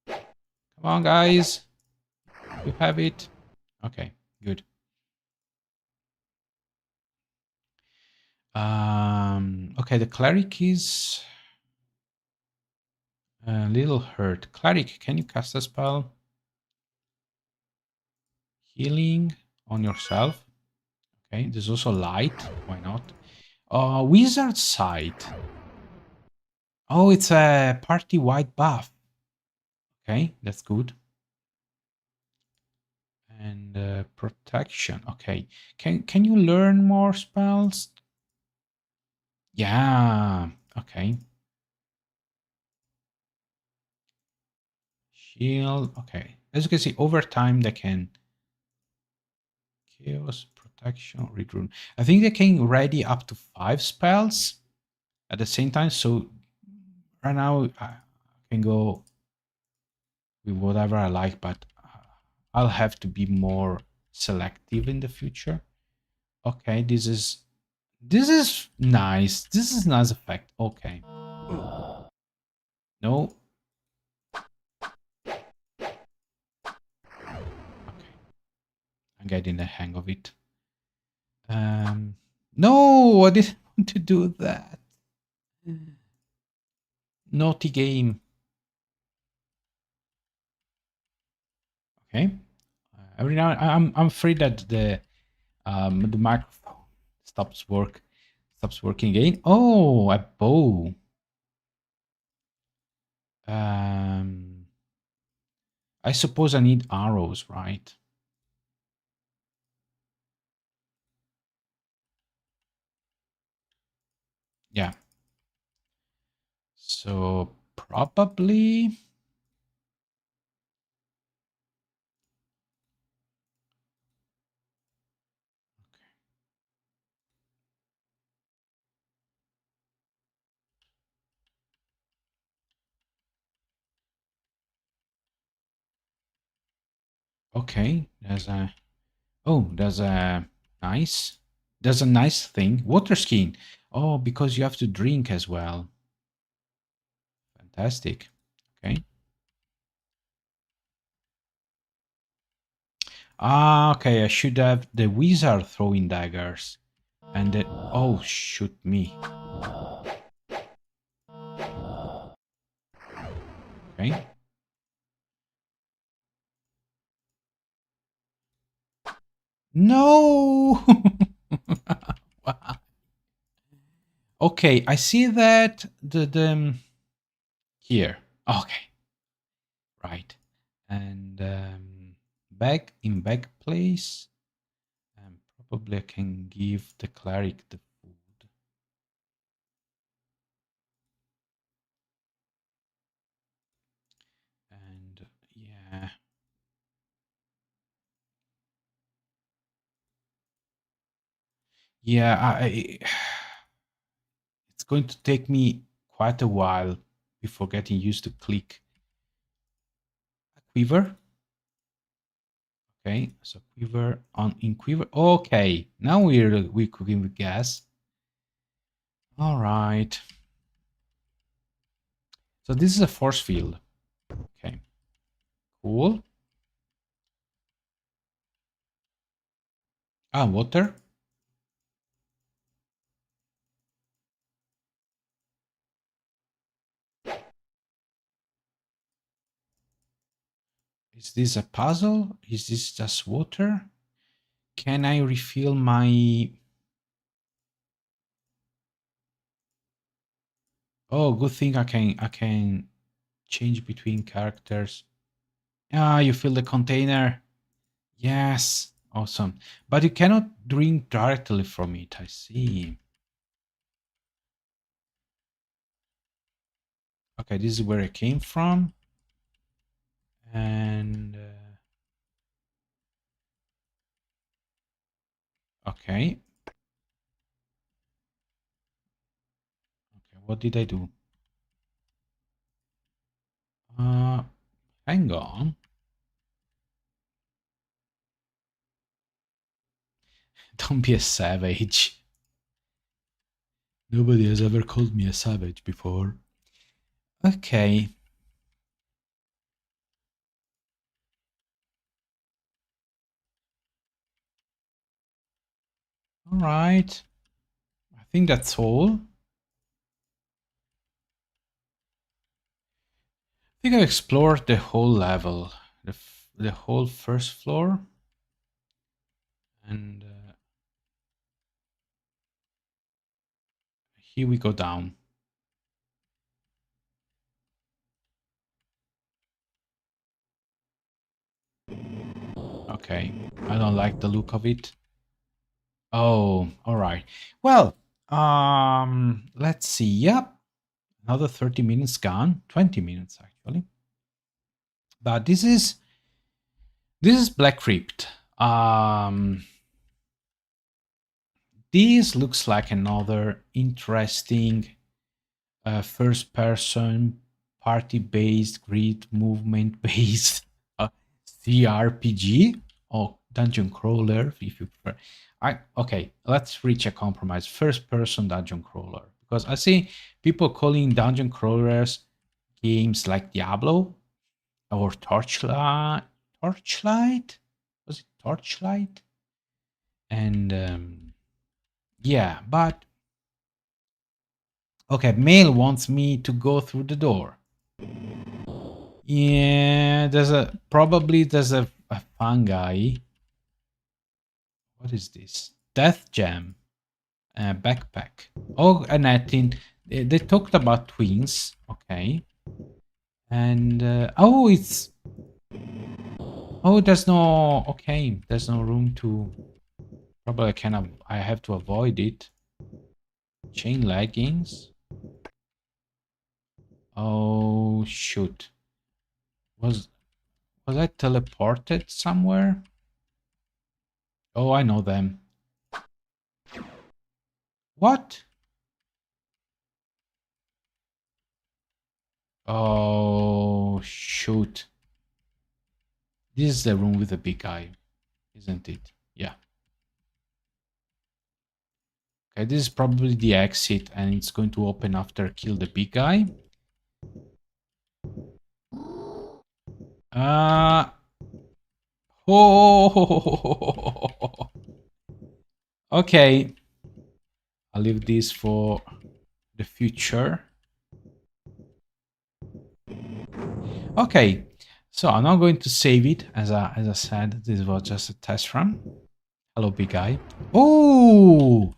A: Come on, guys. You have it. Okay, good. Okay, the cleric is a little hurt. Cleric, can you cast a spell? Healing on yourself. Okay, there's also light. Why not? Wizard Sight. Oh, it's a party-wide buff. Okay, that's good. And protection. Okay, can you learn more spells? Yeah. Okay. Shield. Okay. As you can see, over time they can chaos protection read rune. I think they can ready up to 5 spells at the same time. So right now I can go with whatever I like, but I'll have to be more selective in the future. Okay, this is nice. This is nice effect. Okay. No. Okay. I'm getting the hang of it. No, I didn't want to do that. Naughty game. Okay. Every now I'm afraid that the microphone stops working again. Oh, a bow. Um, I suppose I need arrows, right? Yeah. So probably. Okay. There's a nice. There's a nice thing. Water skiing. Oh, because you have to drink as well. Fantastic. Okay. Ah, okay. I should have the wizard throwing daggers. And then, oh, shoot me. Okay. No! Wow. Okay, I see that the here. Okay, right. And back in back place. Probably I can give the cleric the food. And yeah. Yeah, it's going to take me quite a while before getting used to click a quiver. Okay, so quiver on in quiver. Okay, now we're cooking with gas. All right. So this is a force field. Okay, cool. Ah, water. Is this a puzzle? Is this just water? Can I refill my... Oh, good thing I can change between characters. Ah, you fill the container. Yes, awesome. But you cannot drink directly from it. I see. Okay, this is where it came from. And okay. Okay, what did I do? Uh, hang on. Don't be a savage. Nobody has ever called me a savage before. Okay. All right. I think that's all. I think I explored the whole level, the whole first floor, and here we go down. Okay, I don't like the look of it. Oh, all right. Well, let's see. Yep, another 30 minutes gone. 20 minutes actually. But this is Black Crypt. This looks like another interesting first person party based grid movement based CRPG or dungeon crawler if you prefer. Okay, let's reach a compromise. First person dungeon crawler, because I see people calling dungeon crawlers games like Diablo or Torchlight. Torchlight? Was it Torchlight? And yeah, but okay, Mail wants me to go through the door. Yeah, there's a fungi. What is this? Death Jam backpack. Oh, and I think they talked about twins. Okay, and there's no okay. There's no room to. Probably I have to avoid it. Chain leggings. Oh shoot! Was I teleported somewhere? Oh, I know them. What? Oh, shoot. This is the room with the big guy, isn't it? Yeah. Okay, this is probably the exit, and it's going to open after kill the big guy. Oh. Okay. I'll leave this for the future. Okay. So I'm not going to save it. As I said, this was just a test run. Hello, big guy. Oh,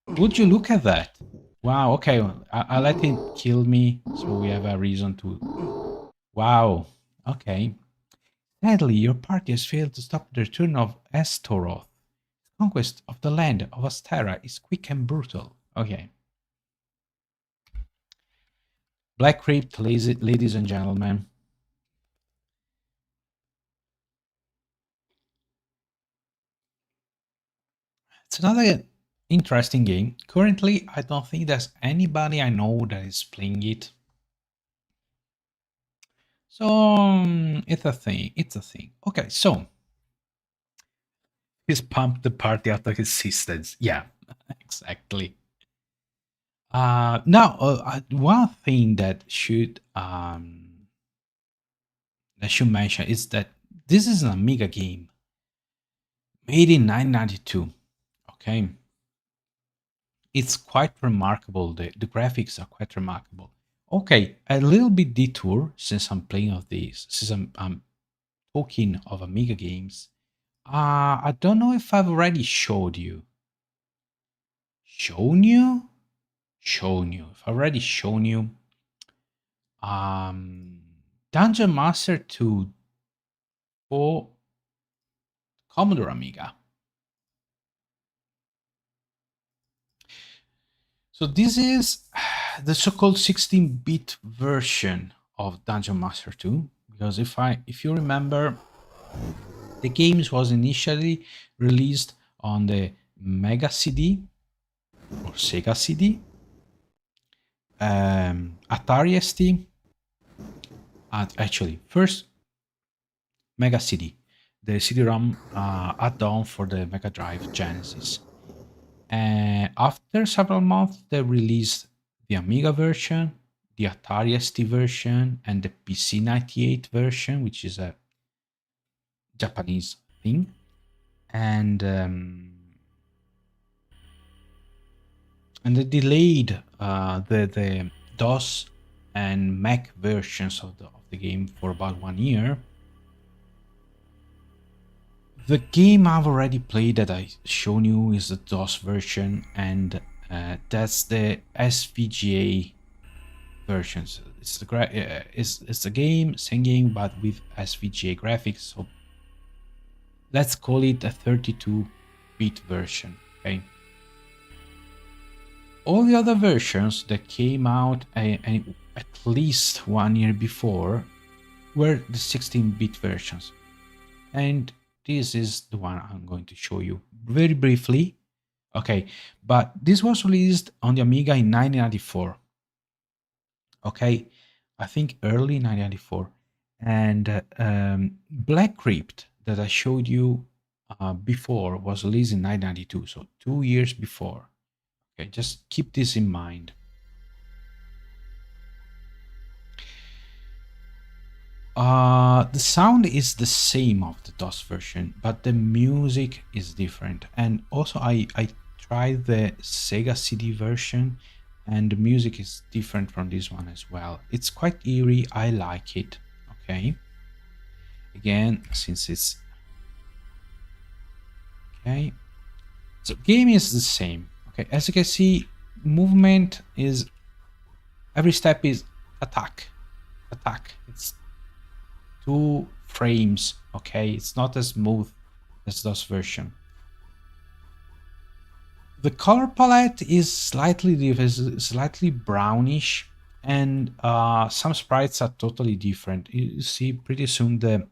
A: would you look at that? Wow, okay. I let him kill me, so we have a reason to. Wow, okay. Sadly, your party has failed to stop the return of Astoroth. Conquest of the land of Astera is quick and brutal. Okay. Black Crypt, ladies and gentlemen. It's another interesting game. Currently, I don't think there's anybody I know that is playing it. So, it's a thing. It's a thing. Okay, so he's pumped the party out of his systems. Yeah, exactly. Now, one thing that should mention is that this is an Amiga game made in 1992. Okay, it's quite remarkable. The graphics are quite remarkable. Okay, a little bit detour since I'm playing of this. Since I'm talking of Amiga games. I don't know if I've already showed you. Shown you? Shown you. If I've already shown you. Um, Dungeon Master 2 for Commodore Amiga. So this is the so-called 16-bit version of Dungeon Master 2, because if you remember, the games was initially released on the Mega CD or Sega CD, Atari ST, and actually first Mega CD, the CD-ROM add-on for the Mega Drive Genesis. After several months, they released the Amiga version, the Atari ST version, and the PC 98 version, which is a Japanese thing. And they delayed the DOS and Mac versions of the game for about 1 year. The game I've already played that I shown you is the DOS version, and that's the SVGA versions. It's the game, same game, but with SVGA graphics. So let's call it a 32-bit version. Okay. All the other versions that came out at least 1 year before were the 16-bit versions. And this is the one I'm going to show you very briefly. Okay, but this was released on the Amiga in 1994. Okay, I think early 1994. And Black Crypt that I showed you before was released in 1992, so 2 years before. Okay, just keep this in mind. The sound is the same of the DOS version, but the music is different. And also I tried the Sega CD version, and the music is different from this one as well. It's quite eerie. I like it. Okay. Again, since it's okay. So game is the same. Okay, as you can see, movement is every step is attack. It's 2 frames. Okay, it's not as smooth as DOS version. The color palette is slightly different, slightly brownish, and some sprites are totally different. You see pretty soon the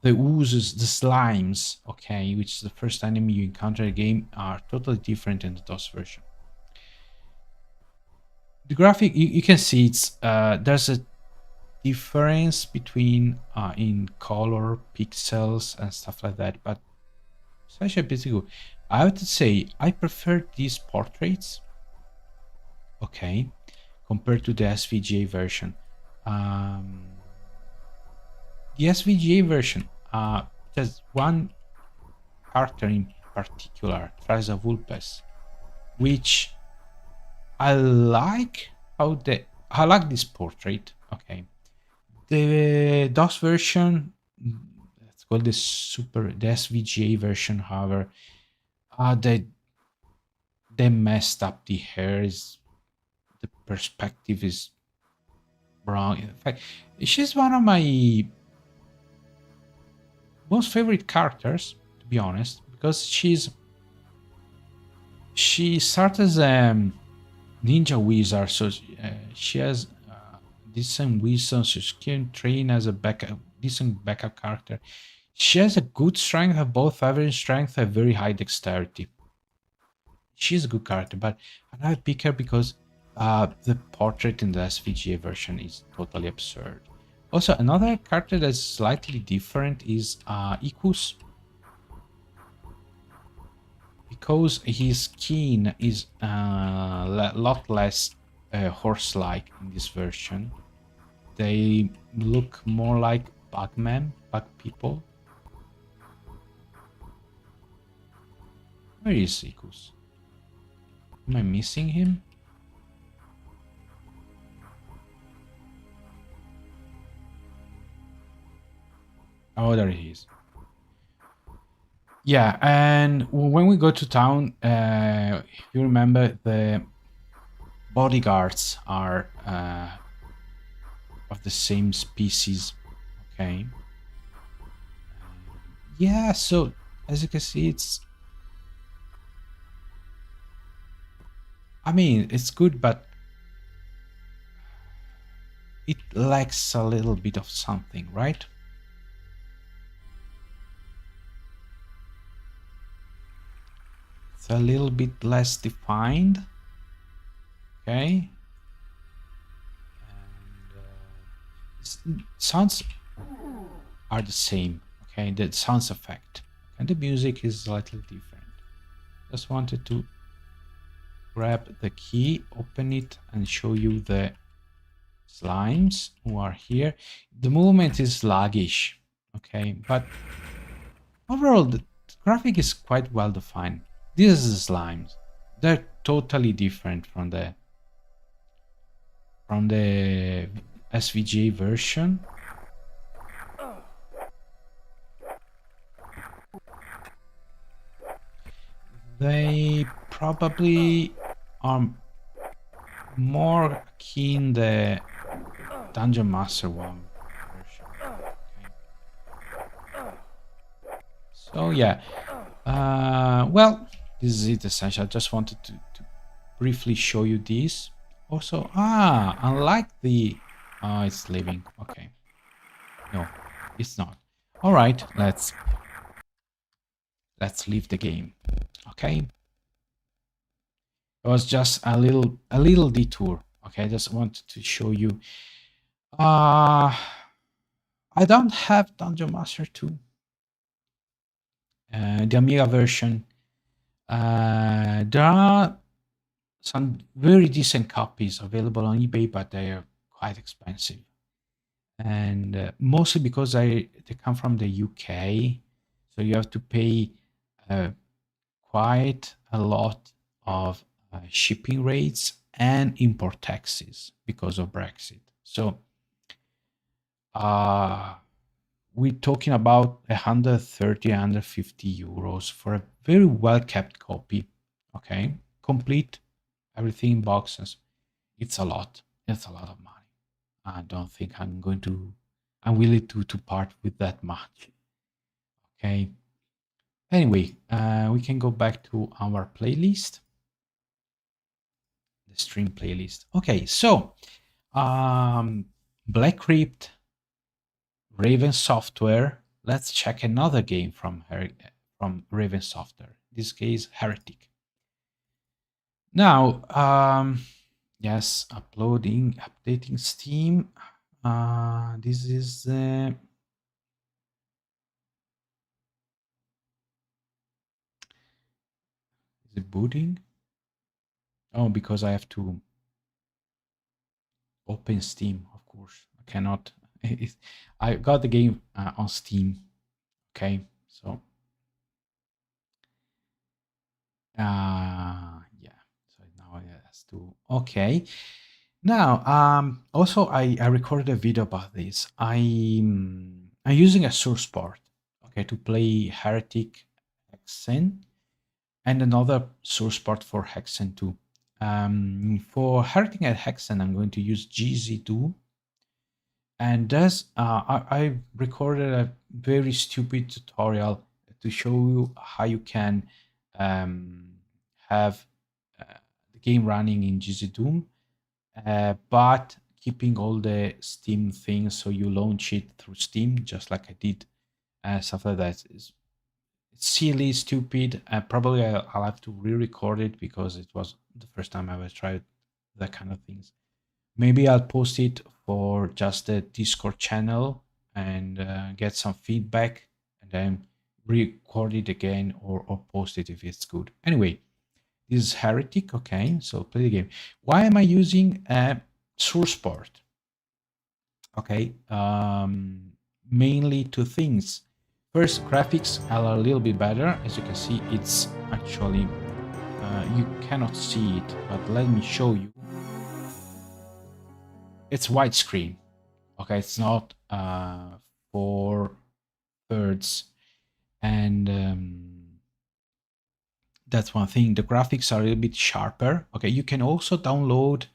A: oozes, the slimes, okay, which is the first enemy you encounter in the game, are totally different in the DOS version. The graphic, you can see it's there's a difference between in color, pixels, and stuff like that, but it's actually pretty good. I would say I prefer these portraits, okay, compared to the SVGA version. The SVGA version, there's one character in particular, Trasa Vulpes, which I like I like this portrait. Okay, the DOS version, let's call this the SVGA version. However, they messed up the hair. The perspective is wrong. In fact, she's one of my most favorite characters, to be honest, because she started as a ninja wizard, so she has decent wisdom, so she can train as a decent backup character. She has a good strength, both average strength and very high dexterity. She's a good character, but I pick her because the portrait in the SVGA version is totally absurd. Also, another character that's slightly different is Ikus, because his skin is a lot less horse-like in this version. They look more like bug people. Where is Ikus? Am I missing him? Oh, there he is. Yeah, and when we go to town, you remember the bodyguards are of the same species. Okay. Yeah, so as you can see, it's good, but it lacks a little bit of something, right? It's a little bit less defined. Okay. And sounds are the same. Okay, the sounds effect and the music is slightly different. Just wanted to grab the key, open it, and show you the slimes who are here. The movement is sluggish, okay, but overall the graphic is quite well defined. These are the slimes. They're totally different from the SVG version. They probably are more keen the Dungeon Master one version. Okay. So yeah, well, this is it essentially. I just wanted to briefly show you this. Also, unlike the, it's leaving. Okay, no, it's not. All right, let's leave the game. Okay, it was just a little detour. Okay, I just wanted to show you. I don't have Dungeon Master 2, the Amiga version. There are some very decent copies available on eBay, but they are quite expensive, and mostly because they come from the UK, so you have to pay quite a lot of shipping rates and import taxes because of Brexit. So we're talking about 130, 150 euros for a very well kept copy. Okay, complete, everything in boxes. It's a lot. It's a lot of money. I don't think I'm willing to part with that much. Okay. Anyway, we can go back to our playlist, the stream playlist. Okay, so Black Crypt, Raven Software. Let's check another game from Raven Software. This case, Heretic. Now, yes, updating Steam. This is it booting? Oh, because I have to open Steam, of course. I cannot. I got the game on Steam. Okay, so yeah. So now it has to. Okay. Now, also I recorded a video about this. I'm using a source port, okay, to play Heretic Hexen, and another source port for Hexen 2. For Heretic and Hexen, I'm going to use GZ2, and thus I recorded a very stupid tutorial to show you how you can have the game running in GZ2, but keeping all the Steam things, so you launch it through Steam, just like I did. Stuff like that. It's silly, stupid. Probably I'll have to re-record it because it was the first time I ever tried that kind of things. Maybe I'll post it for just the Discord channel and get some feedback, and then record it again or post it if it's good. Anyway, this is Heretic. Okay, so play the game. Why am I using a source port? Okay, mainly two things. First, graphics are a little bit better. As you can see, it's actually, you cannot see it, but let me show you. It's widescreen. Okay, it's not 4/3, and that's one thing. The graphics are a little bit sharper. Okay, you can also download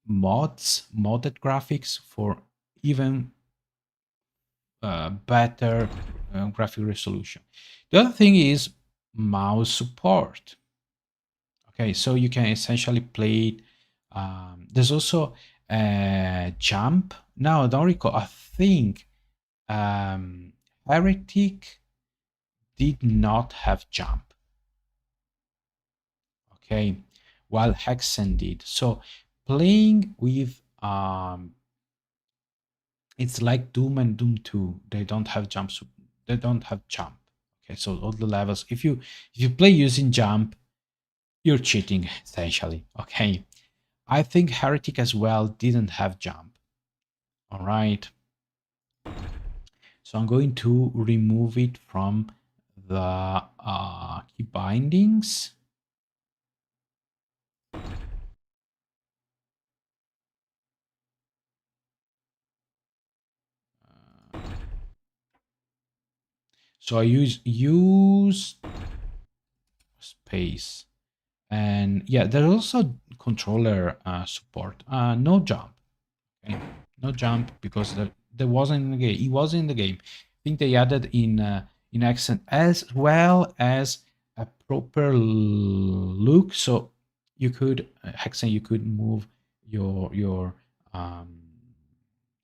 A: modded graphics for even better graphic resolution. The other thing is mouse support. Okay, so you can essentially play. There's also jump. Now, I don't recall. I think Heretic did not have jump. Okay, while Hexen did. So playing with it's like Doom and Doom 2. They don't have jump. They don't have jump. Okay, so all the levels, if you play using jump, you're cheating essentially. Okay, I think Heretic as well didn't have jump. All right, so I'm going to remove it from the key bindings. So I use space, and yeah, there's also controller support. No jump, okay? No jump because there wasn't in the game. It wasn't in the game. I think they added in Hexen as well as a proper look, so you could Hexen, you could move your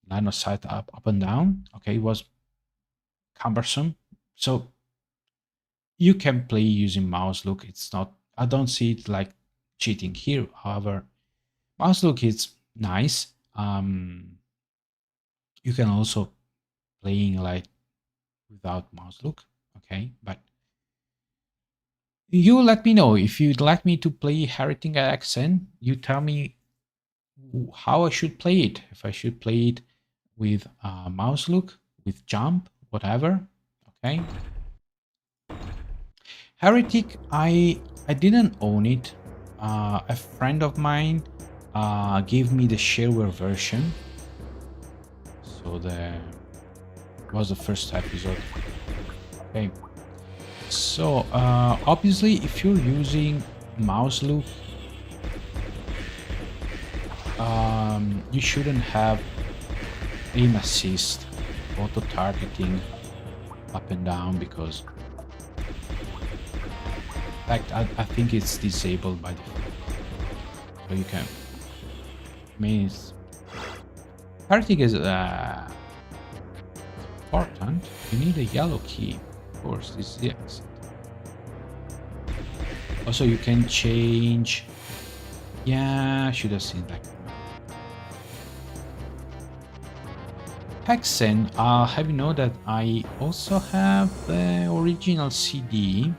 A: line of sight up and down. Okay, it was cumbersome, so you can play using mouse look. It's not, I don't see it like cheating here. However, mouse look is nice. You can also playing like without mouse look, okay? But you let me know if you'd like me to play Heretic Accent. You tell me how I should play it. If I should play it with mouse look, with jump, whatever, okay? Heretic, I didn't own it. A friend of mine gave me the shareware version. So was the first episode. Okay. So obviously, if you're using mouse look, you shouldn't have aim assist, auto targeting up and down, because in fact I think it's disabled by default. So you can. I mean, it's Heretic is important. You need a yellow key. Of course, this is the exit. Also, you can change. Yeah, I should have seen that. Hexen, I'll have you know that I also have the original CD,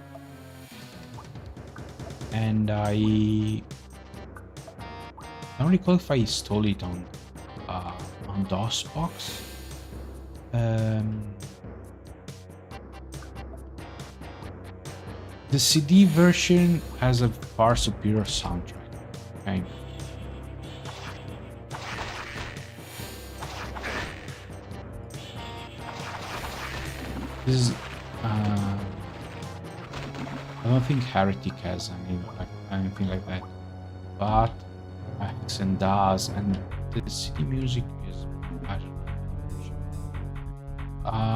A: and I don't recall if I installed it on DOSBox. The CD version has a far superior soundtrack. Okay. This is. I don't think Heretic has anything like that, but Hexen does, and the CD music is better.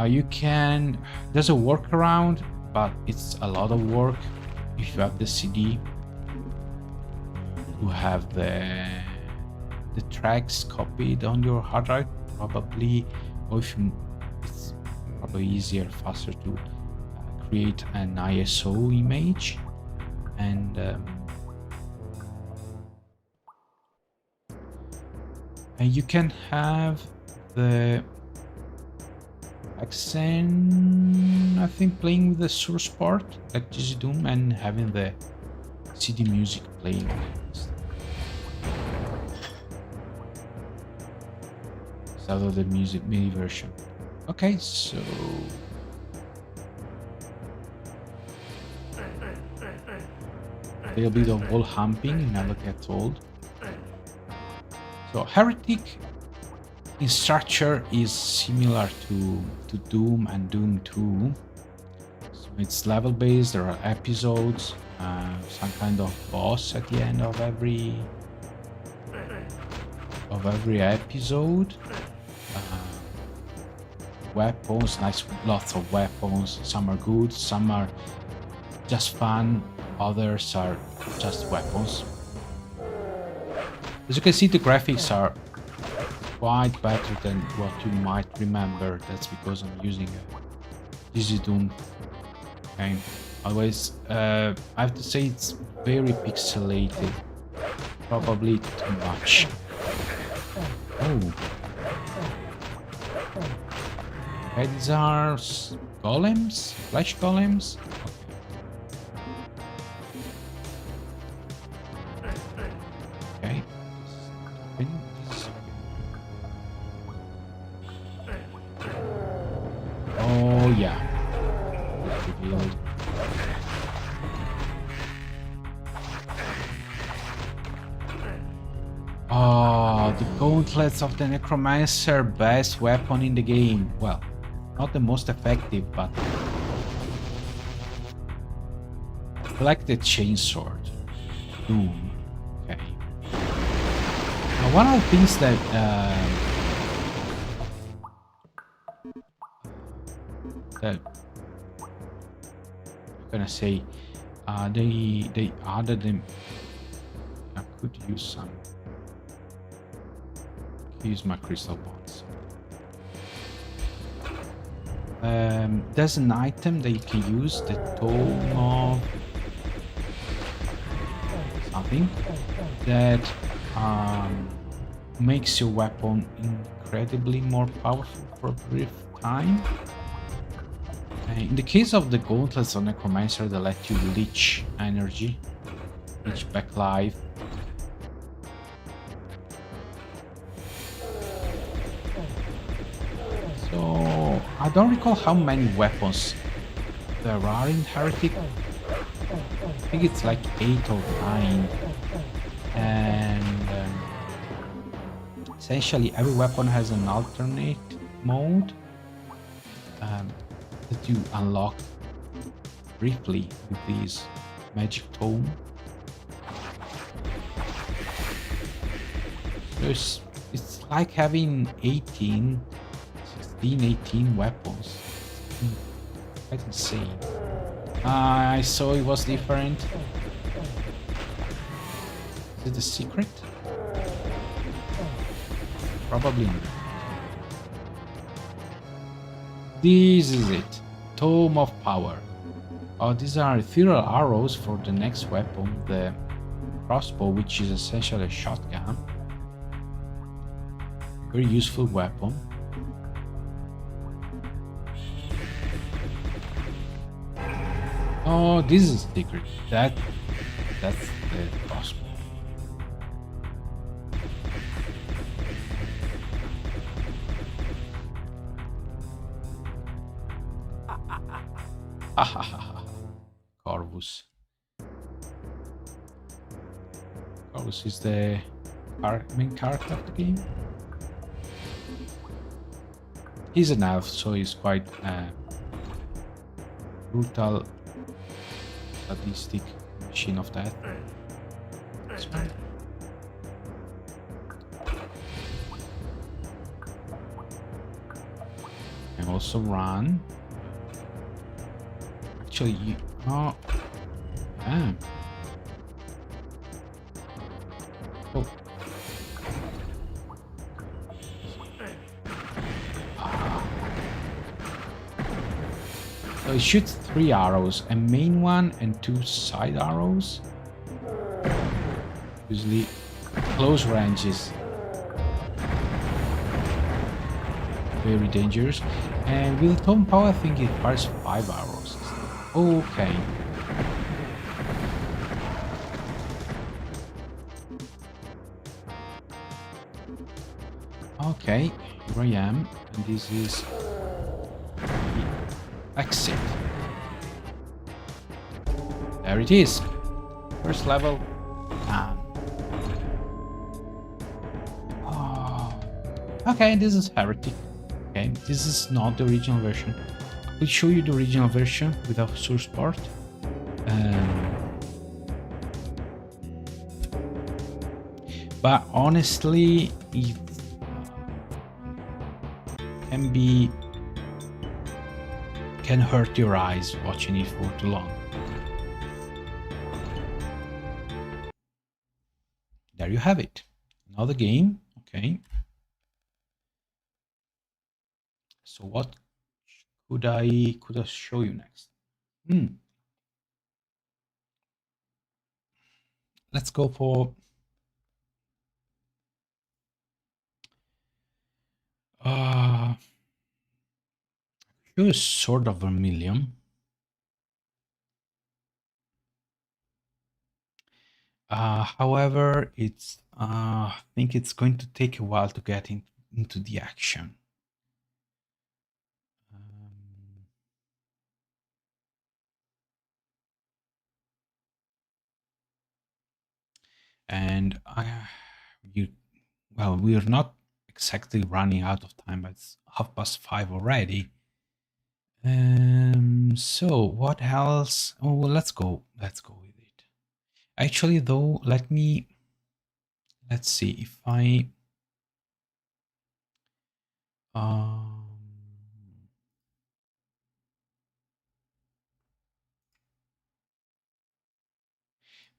A: You can. There's a workaround, but it's a lot of work if you have the CD to have the tracks copied on your hard drive, probably, or if you, it's probably easier, faster to create an ISO image, and you can have the Hexen, I think, playing with the source part like GZ Doom and having the CD music playing. Instead of the music MIDI version. Okay, so a little bit of wall humping, never gets old. So Heretic in structure is similar to Doom and Doom 2. So it's level based, there are episodes, some kind of boss at the end of every episode. Weapons, lots of weapons. Some are good, some are just fun, others are just weapons. As you can see, the graphics are quite better than what you might remember. That's because I'm using a GZ Doom. Okay. Otherwise, I have to say it's very pixelated. Probably too much. Oh. Okay, these are Golems? Flesh golems? Okay. Oh yeah. Oh, the gauntlets of the necromancer, best weapon in the game. Well, not the most effective, but I like the chainsword. Doom. Okay. Now, one of the things that I'm gonna say, they added them. I could use some. Use my crystal bonds. There's an item that you can use, the tome of something that makes your weapon incredibly more powerful for a brief time. In the case of the gauntlets of necromancer, they let you leech energy, leech back life. So I don't recall how many weapons there are in Heretic. I think it's like 8 or 9, and essentially every weapon has an alternate mode that you unlock briefly with this magic tome. So it's like having 18 weapons. Quite insane. I saw it was different. Is it a secret? Probably not. This is it. Tome of Power. Oh, these are ethereal arrows for the next weapon, the crossbow, which is essentially a shotgun. Very useful weapon. Oh, this is secret. That's the crossbow. Corvus. Corvus is the main character of the game. He's an elf, so he's quite brutal, sadistic machine of death. And also run. Actually, you... Oh. Yeah. Oh. So it shoots 3 arrows, a main one and 2 side arrows. Usually close ranges. Very dangerous. And with Tome Power, I think it fires 5 arrows. Okay. Okay, here I am, and this is exit. There it is. First level done. Oh. Okay, this is Heretic. Okay, this is not the original version. We'll show you the original version without source port. But honestly, it can hurt your eyes watching it for too long. There you have it. Another game. Okay. So what could I show you next? Let's go for Choose Sword of Vermilion. However, it's I think it's going to take a while to get into the action. Um, and we are not exactly running out of time, but it's 5:30 already. So what else? Oh, well, let's go with it. Actually, though, let's see if I um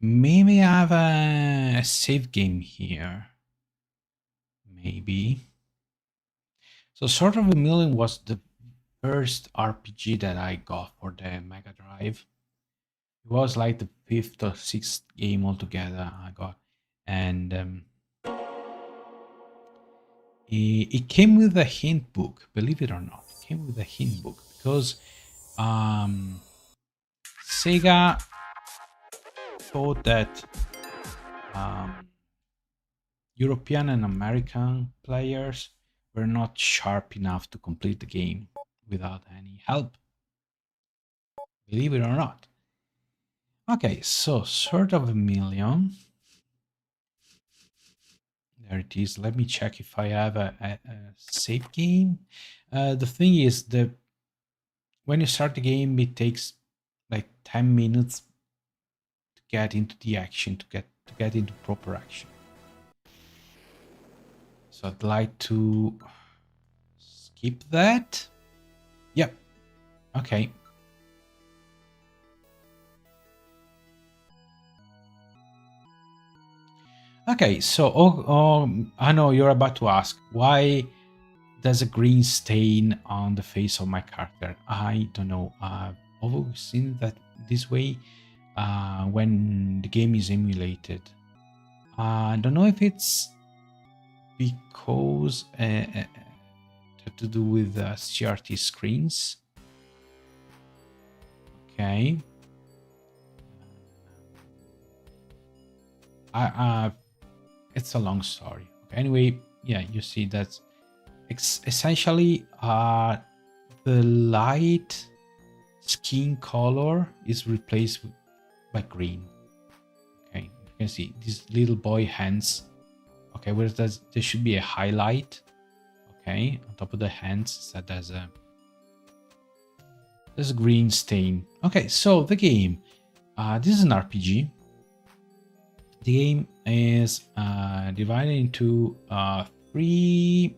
A: maybe I have a save game here. Maybe. So Sword of a Million was the first RPG that I got for the Mega Drive. It was like the fifth or sixth game altogether I got, and it came with a hint book. Believe it or not, it came with a hint book because um, Sega thought that European and American players were not sharp enough to complete the game without any help. Believe it or not. Okay, so Sword of a Million. There it is. Let me check if I have a save game. The thing is that when you start the game, it takes like 10 minutes to get into the action, to get into proper action. So I'd like to skip that. Yep. Okay. Okay, so I know you're about to ask why there's a green stain on the face of my character. I don't know. I've always seen that this way when the game is emulated. I don't know if it's because to do with CRT screens. Okay. It's a long story. Okay, anyway, yeah, you see that essentially the light skin color is replaced by green. Okay, you can see these little boy hands. Okay, where there should be a highlight. Okay, on top of the hands, that there's a green stain. Okay, so the game. This is an RPG. The game is divided into 3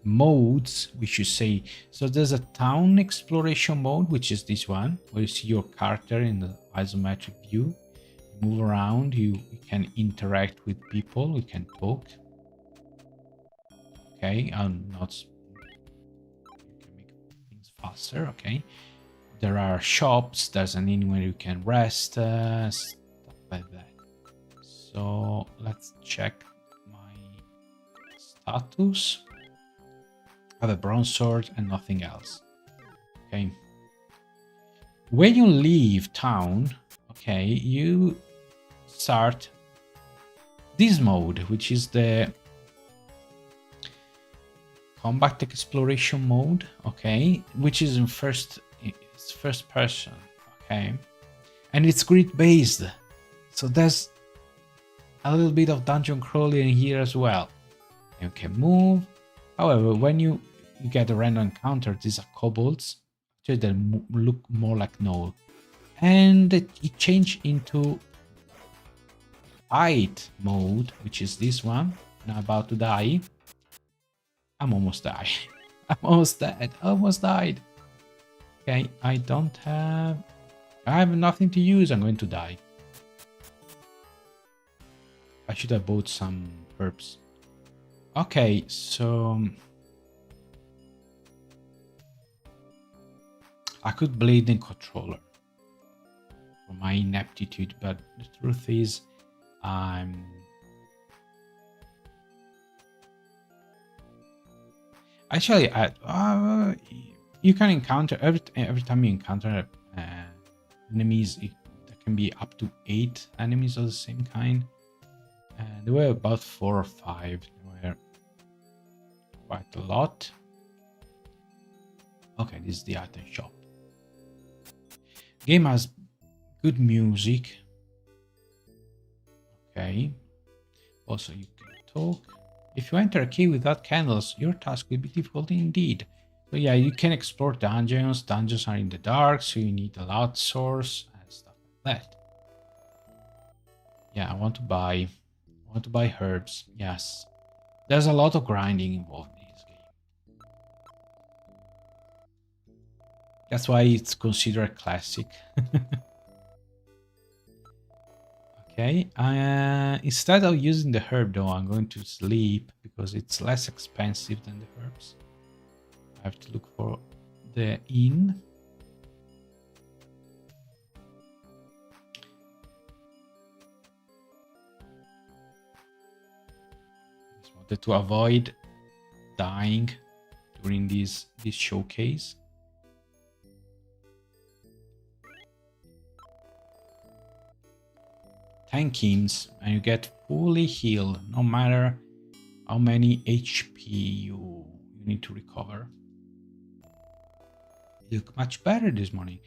A: modes, we should say. So there's a town exploration mode, which is this one, where you see your character in the isometric view. You move around, you can interact with people, you can talk. Okay, not you can make things faster. Okay, there are shops, there's an inn where you can rest, stuff like that. So let's check my status. I have a bronze sword and nothing else. Okay. When you leave town, okay, you start this mode, which is the combat exploration mode, okay, which is in first person, okay, and it's grid based, so there's a little bit of dungeon crawling here as well. You can move. However, when you get a random encounter, these are kobolds. Actually, they look more like gnoll, and it changed into fight mode, which is this one. Now about to die. I'm almost died. I'm almost dead. Almost died. Okay, I have nothing to use. I'm going to die. I should have bought some herbs. Okay, so I could blade the controller for my ineptitude, but the truth is, Actually, you can encounter every time you encounter enemies. There can be up to 8 enemies of the same kind. And there were about 4 or 5. There were quite a lot. Okay, this is the item shop. Game has good music. Okay. Also, you can talk. If you enter a cave without candles, your task will be difficult indeed. So yeah, you can explore dungeons. Dungeons are in the dark, so you need a light source and stuff like that. Yeah, I want to buy herbs. Yes. There's a lot of grinding involved in this game. That's why it's considered a classic. Okay, instead of using the herb though, I'm going to sleep because it's less expensive than the herbs. I have to look for the inn. Just wanted to avoid dying during this showcase. Tankings, and you get fully healed no matter how many HP you need to recover. You look much better this morning.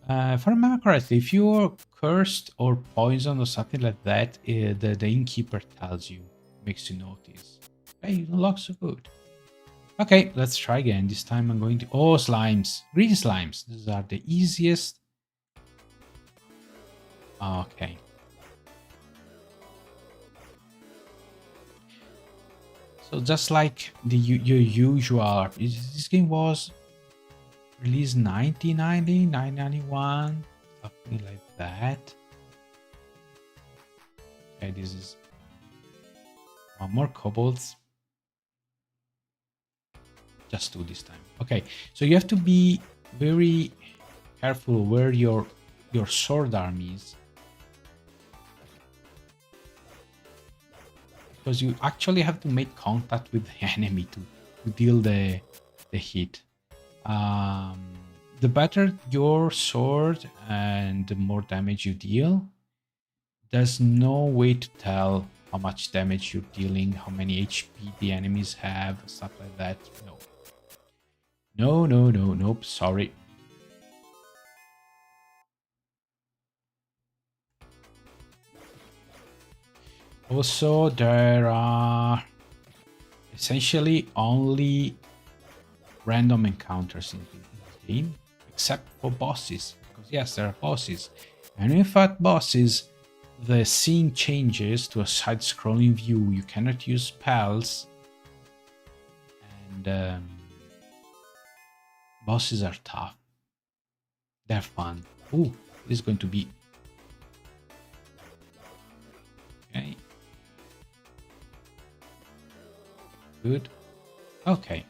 A: If I remember correctly, if you're cursed or poisoned or something like that, the innkeeper tells you, makes you notice. Hey, you don't look so good. Okay, let's try again. This time I'm going to... Oh, slimes. Green slimes. These are the easiest. Okay. So just like your usual, this game was released 1990, 1991, something like that. Okay, this is one more kobolds. Just 2 this time. Okay, so you have to be very careful where your sword arm is, because you actually have to make contact with the enemy to deal the hit. The better your sword and the more damage you deal, there's no way to tell how much damage you're dealing, how many HP the enemies have, stuff like that. Nope, sorry. Also, there are essentially only random encounters in the game, except for bosses. Because yes, there are bosses. And in fact, bosses, the scene changes to a side-scrolling view. You cannot use spells. And bosses are tough. They're fun. Ooh, this is going to be... Okay. Good. Okay.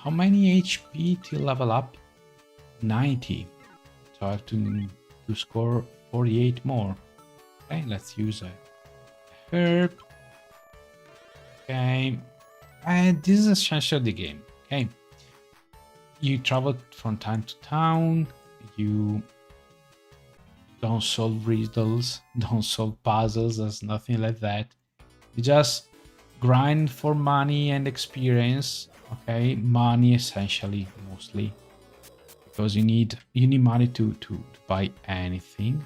A: How many HP till level up? 90. So I have to score 48 more. Okay, let's use a herb. Okay. And this is essentially the game. Okay. You travel from time to town. You don't solve riddles, don't solve puzzles, there's nothing like that. You just grind for money and experience. Okay, money essentially, mostly, because you need money to buy anything.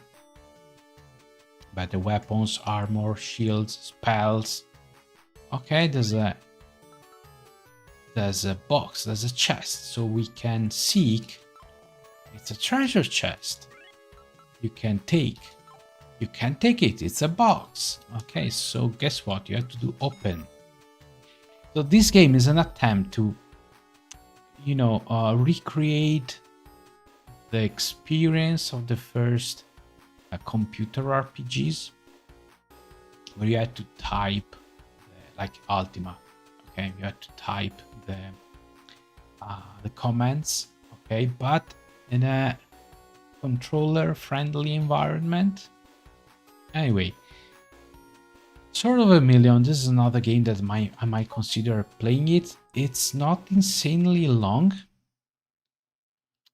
A: But the weapons, armor, shields, spells. Okay, there's a box, there's a chest, so we can seek. It's a treasure chest. You can take it, it's a box. Okay, so guess what, you have to do open. So this game is an attempt to recreate the experience of the first computer RPGs, where you had to type like Ultima. Okay, you had to type the comments. Okay, but in a controller friendly environment. Anyway, Sort of a million. This is another game that I might consider playing it. It's not insanely long.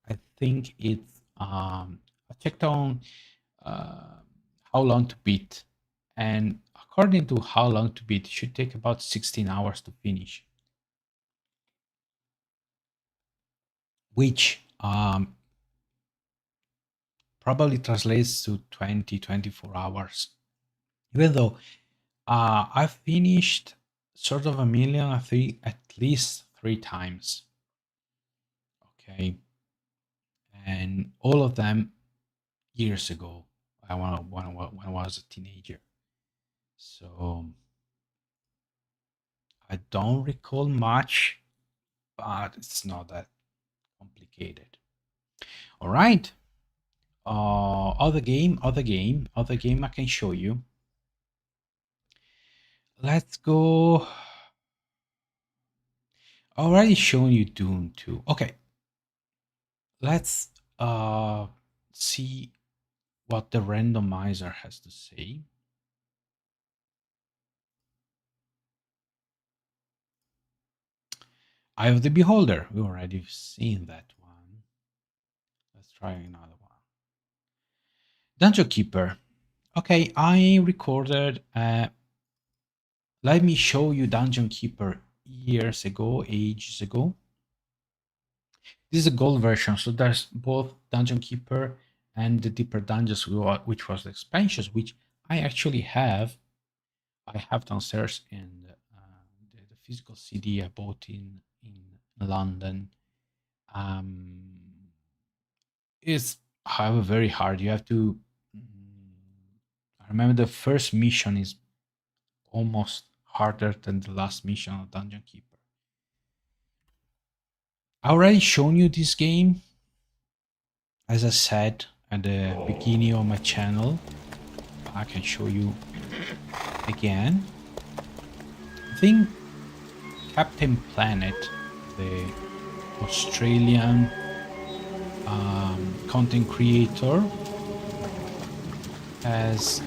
A: I think it's I checked on uh, how long to beat, and according to how long to beat, it should take about 16 hours to finish, which probably translates to 24 hours. Even though I've finished sort of a million at least 3 times. Okay, and all of them years ago. When I was a teenager. So I don't recall much, but it's not that complicated. All right. Other game I can show you. Let's go. Already shown you Doom 2. Okay. Let's see what the randomizer has to say. Eye of the Beholder. We already seen that one. Let's try another one. Dungeon Keeper. Okay, I recorded. Let me show you Dungeon Keeper ages ago. This is a gold version, so there's both Dungeon Keeper and the Deeper Dungeons, which was the expansions, which I actually have. I have downstairs in the physical CD I bought in London. It's however very hard. You have to. I remember the first mission is almost harder than the last mission of Dungeon Keeper. I already shown you this game, as I said at the beginning of my channel. I can show you again. I think Captain Planet, the Australian content creator, has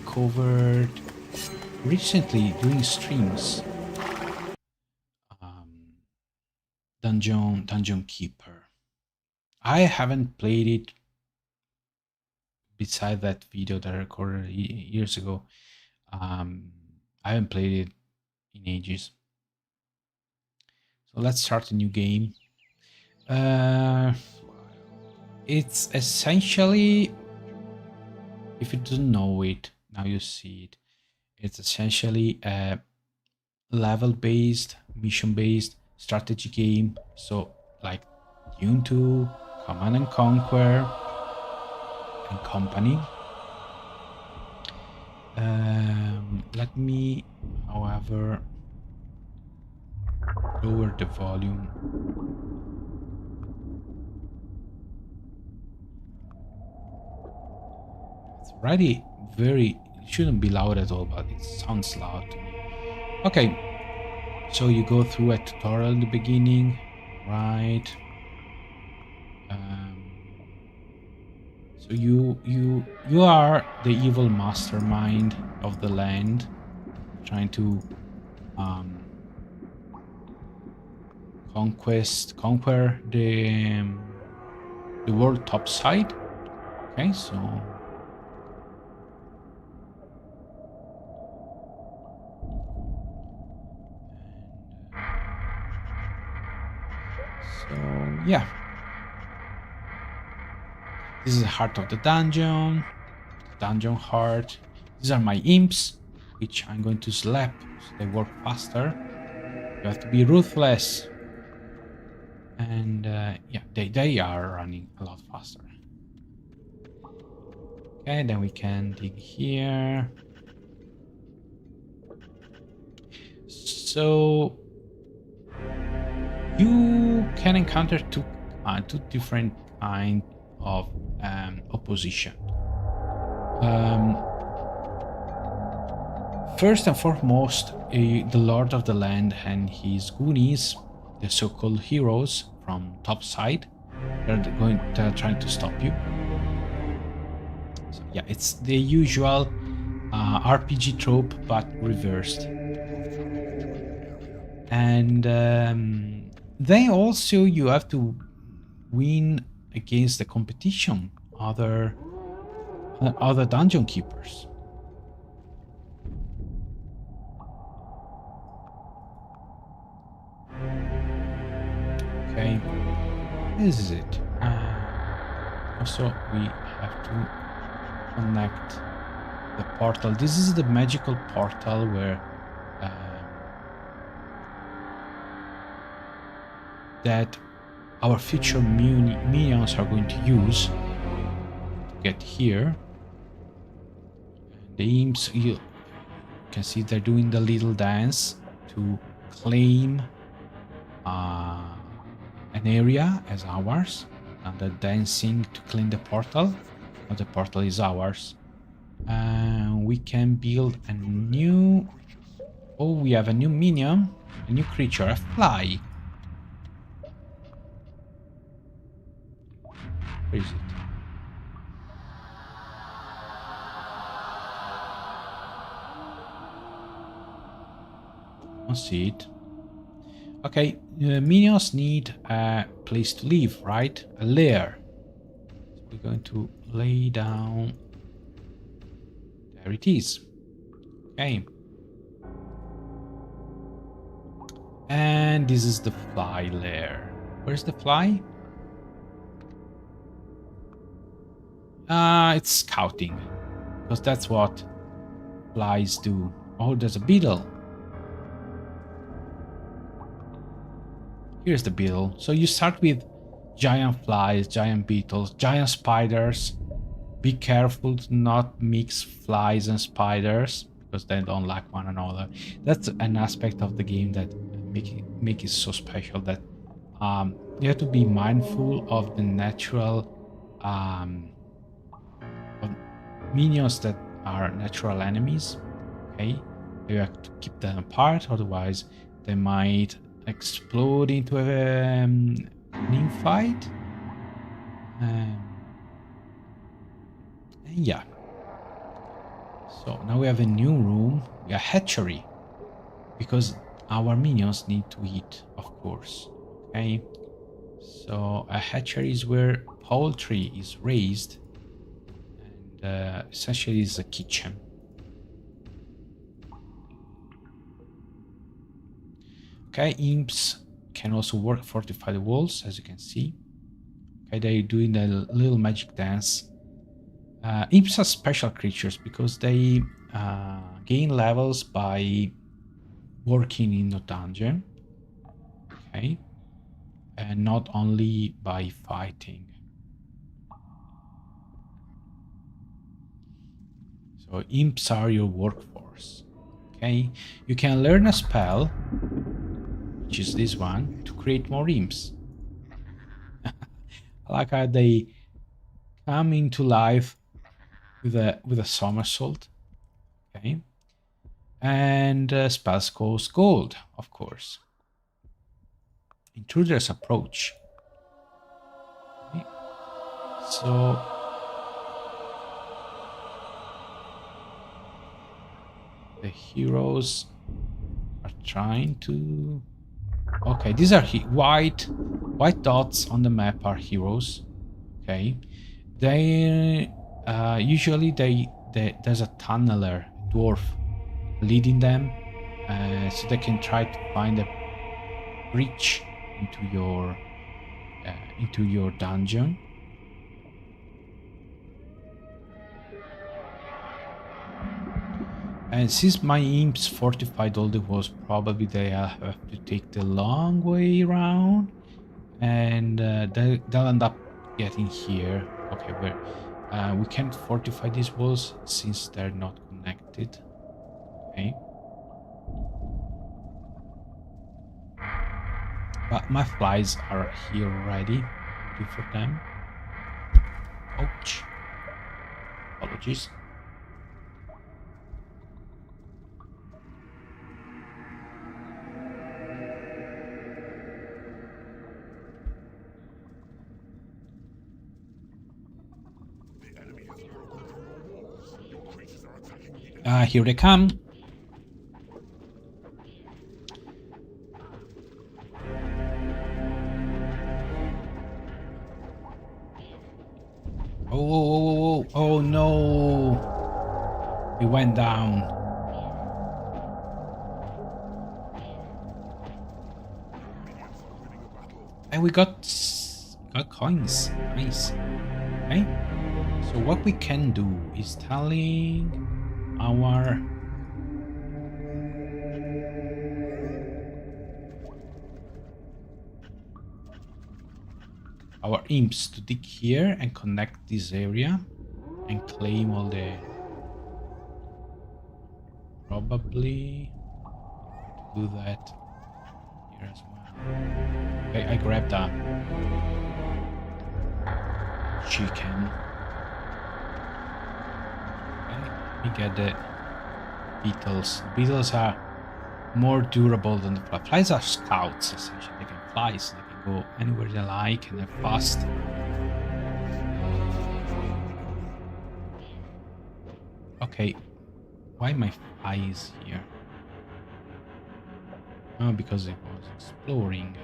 A: covered recently during streams Dungeon Keeper. I haven't played it beside that video that I recorded years ago. I haven't played it in ages. So let's start a new game. It's essentially, if you don't know it, now you see it. It's essentially a level-based, mission-based strategy game. So like Dune 2, Command and Conquer, and company. Let me, however, lower the volume. It's already it shouldn't be loud at all, but it sounds loud to me. Okay, so you go through a tutorial in the beginning, right? So you are the evil mastermind of the land, trying to conquer the world topside. Okay, so yeah, this is the heart of the dungeon heart. These are my imps, which I'm going to slap so they work faster. You have to be ruthless, and yeah, they are running a lot faster. Okay, then we can dig here. So you can encounter two different kind of opposition. First and foremost, the Lord of the Land and his goonies, the so-called heroes from topside, they're trying to stop you. So yeah, it's the usual RPG trope, but reversed. And then also you have to win against the competition, other dungeon keepers. Okay, this is it. Also, we have to connect the portal. This is the magical portal where that our future minions are going to use to get here. And the imps, you can see they're doing the little dance to claim an area as ours, and they're dancing to clean the portal. Now the portal is ours. We can build a new... Oh, we have a new minion, a new creature, a fly. Where is it? I don't see it. Okay, minions need a place to live, right? A lair. So we're going to lay down... There it is. Okay. And this is the fly lair. Where's the fly? It's scouting. Because that's what flies do. Oh, there's a beetle. Here's the beetle. So you start with giant flies, giant beetles, giant spiders. Be careful to not mix flies and spiders, because they don't like one another. That's an aspect of the game that make it so special, that you have to be mindful of the natural of minions that are natural enemies. Okay, you have to keep them apart, otherwise they might explode into a new fight. Yeah. So now we have a new room, a hatchery, because our minions need to eat, of course. Okay, so a hatchery is where poultry is raised, and essentially is a kitchen. Okay, imps can also fortify the walls, as you can see. Okay, they're doing the little magic dance. Imps are special creatures because they gain levels by working in the dungeon. Okay, and not only by fighting. So imps are your workforce. Okay, you can learn a spell, which is this one, to create more imps. I like how they come into life with a somersault. Okay, and spells cost gold, of course. Intruder's approach. Okay. So the heroes are trying to... Okay, these are white dots on the map are heroes. Okay, they usually there's a tunneler, dwarf, leading them, so they can try to find a breach into your dungeon. And since my imps fortified all the walls, probably they have to take the long way around, and they'll end up getting here. Okay, we can't fortify these walls since they're not connected. Okay. But my flies are here already, waiting for them. Ouch. Apologies. Here they come. Oh no! We went down. And we got coins. Nice. Okay. So what we can do is telling our imps to dig here and connect this area and claim all the probably do that here as well. Okay, I grabbed a chicken. Okay, let me get the beetles. Beetles are more durable than the flies. Flies are scouts, essentially. They can fly, so they can go anywhere they like and they're fast. Okay, why my eyes here? Oh, because it was exploring.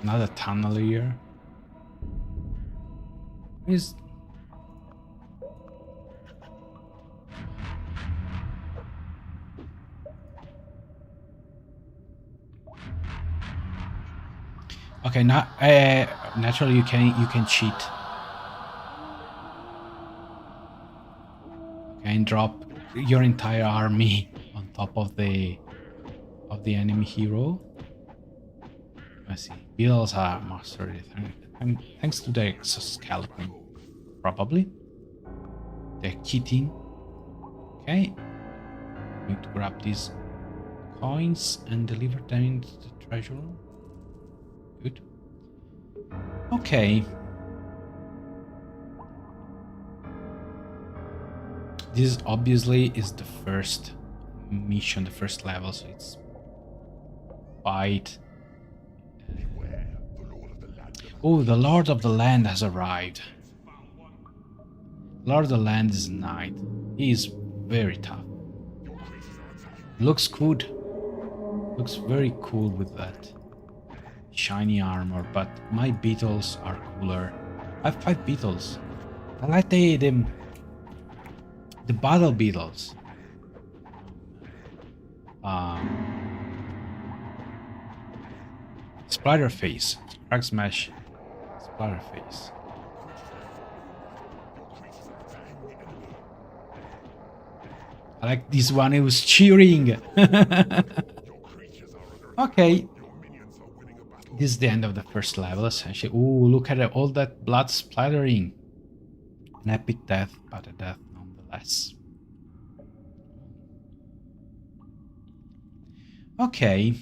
A: Another tunnel here. Is okay, now naturally you can cheat. Okay, and drop your entire army on top of the enemy hero. Let's see. Beetles are mastered thanks to the exoskeleton, probably. They're cheating. Okay. Need to grab these coins and deliver them into the treasure room. Good. Okay. This obviously is the first mission, the first level, so it's quite... Oh, the Lord of the Land has arrived. Lord of the Land is a knight. He is very tough. Looks good. Looks very cool with that shiny armor, but my beetles are cooler. I have 5 beetles. I like the battle beetles. Splatter face. Crack smash. Splatter face. I like this one, it was cheering. Okay. This is the end of the first level, essentially. Ooh, look at it, all that blood splattering. An epic death, but a death nonetheless. Okay.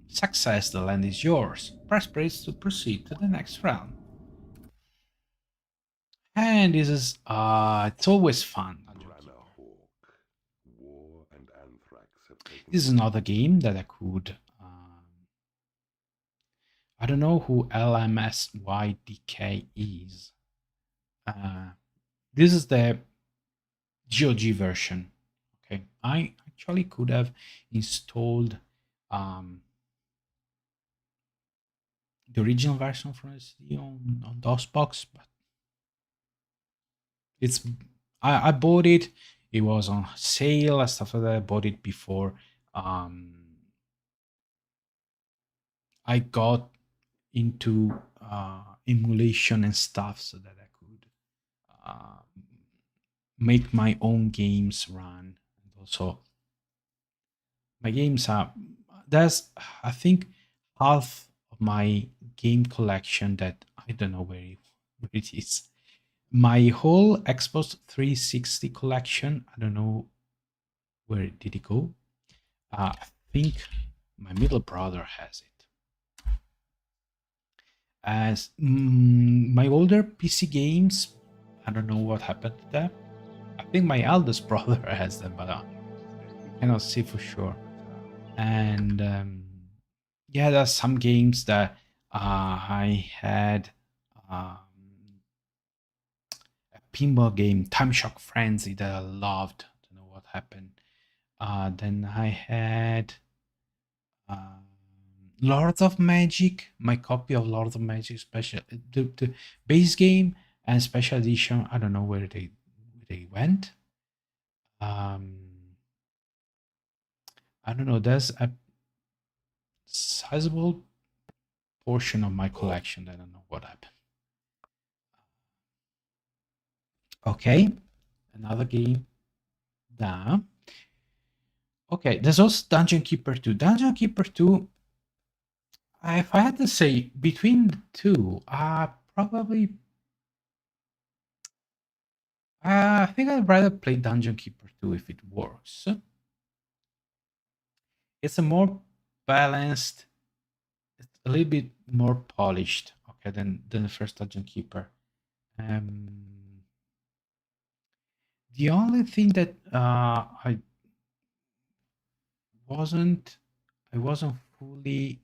A: Success, the land is yours. Press brace to proceed to the next round. And this is, it's always fun. This is another game that I could, I don't know who LMSYDK is. This is the GOG version. Okay, I actually could have installed the original version from the CD on DOSBox, but it's I bought it. It was on sale and stuff like that. I bought it before I got into emulation and stuff, so that I could make my own games run. And also, my games are there's I think half of my game collection that I don't know where it is. My whole Xbox 360 collection, I don't know where did it go. I think my middle brother has it. As my older PC games, I don't know what happened to them. I think my eldest brother has them, but I cannot see for sure. And yeah, there's some games that I had um, a pinball game, Time Shock Frenzy, that I loved. Don't know what happened. Then I had um, Lords of Magic, my copy of Lords of Magic special, the base game and special edition. I don't know where they went. I don't know. There's a sizable portion of my collection that I don't know what happened. Okay, another game down. Okay, there's also Dungeon Keeper 2. Dungeon Keeper 2, if I had to say between the two, probably I think I'd rather play Dungeon Keeper 2 if it works. It's a more balanced, it's a little bit more polished, okay, than the first Dungeon Keeper. The only thing that wasn't I wasn't fully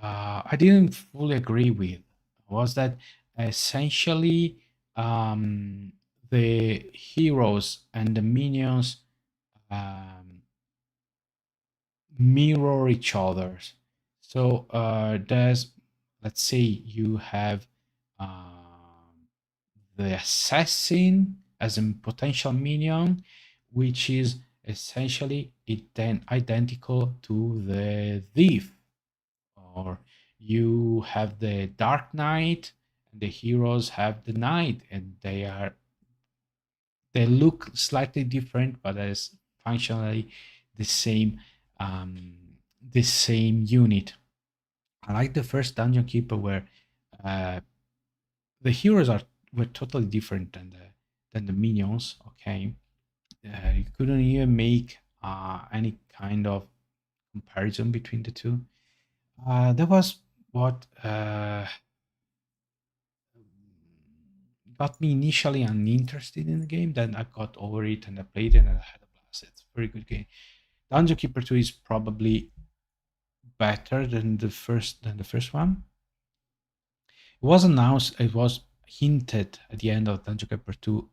A: I didn't fully agree with was that essentially the heroes and the minions um, mirror each other. So there's, let's say, you have the assassin as a potential minion, which is essentially identical to the thief. Or you have the Dark Knight, and the heroes have the Knight, and they look slightly different, but as functionally the same the same unit. I like the first Dungeon Keeper where the heroes were totally different than the minions. Okay, you couldn't even make any kind of comparison between the two. That was what got me initially uninterested in the game. Then I got over it and I played it and I had a blast. It's a very good game. Dungeon Keeper 2 is probably better than the first one. It was announced, it was hinted at the end of Dungeon Keeper 2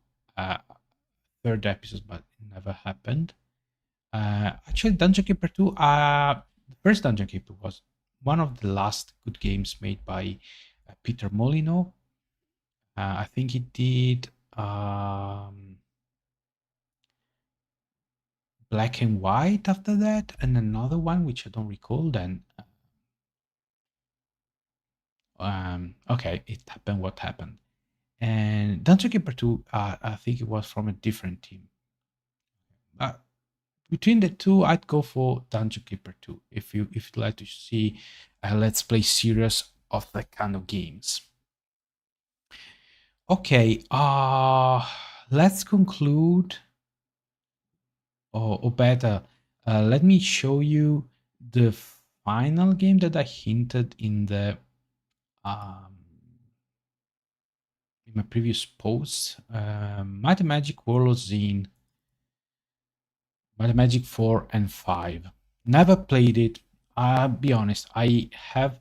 A: third episode, but it never happened. Actually, Dungeon Keeper 2, the first Dungeon Keeper was one of the last good games made by Peter Molyneux. I think he did Black and White after that, and another one which I don't recall then. Okay, it happened what happened. And Dungeon Keeper 2, I think it was from a different team. Between the two, I'd go for Dungeon Keeper 2 if you'd like to see a Let's Play series of that kind of games. Okay, let's conclude, or better, let me show you the final game that I hinted in my previous post. Might and Magic Warlord Zine, Might and Magic 4 and 5. Never played it. I'll be honest, I have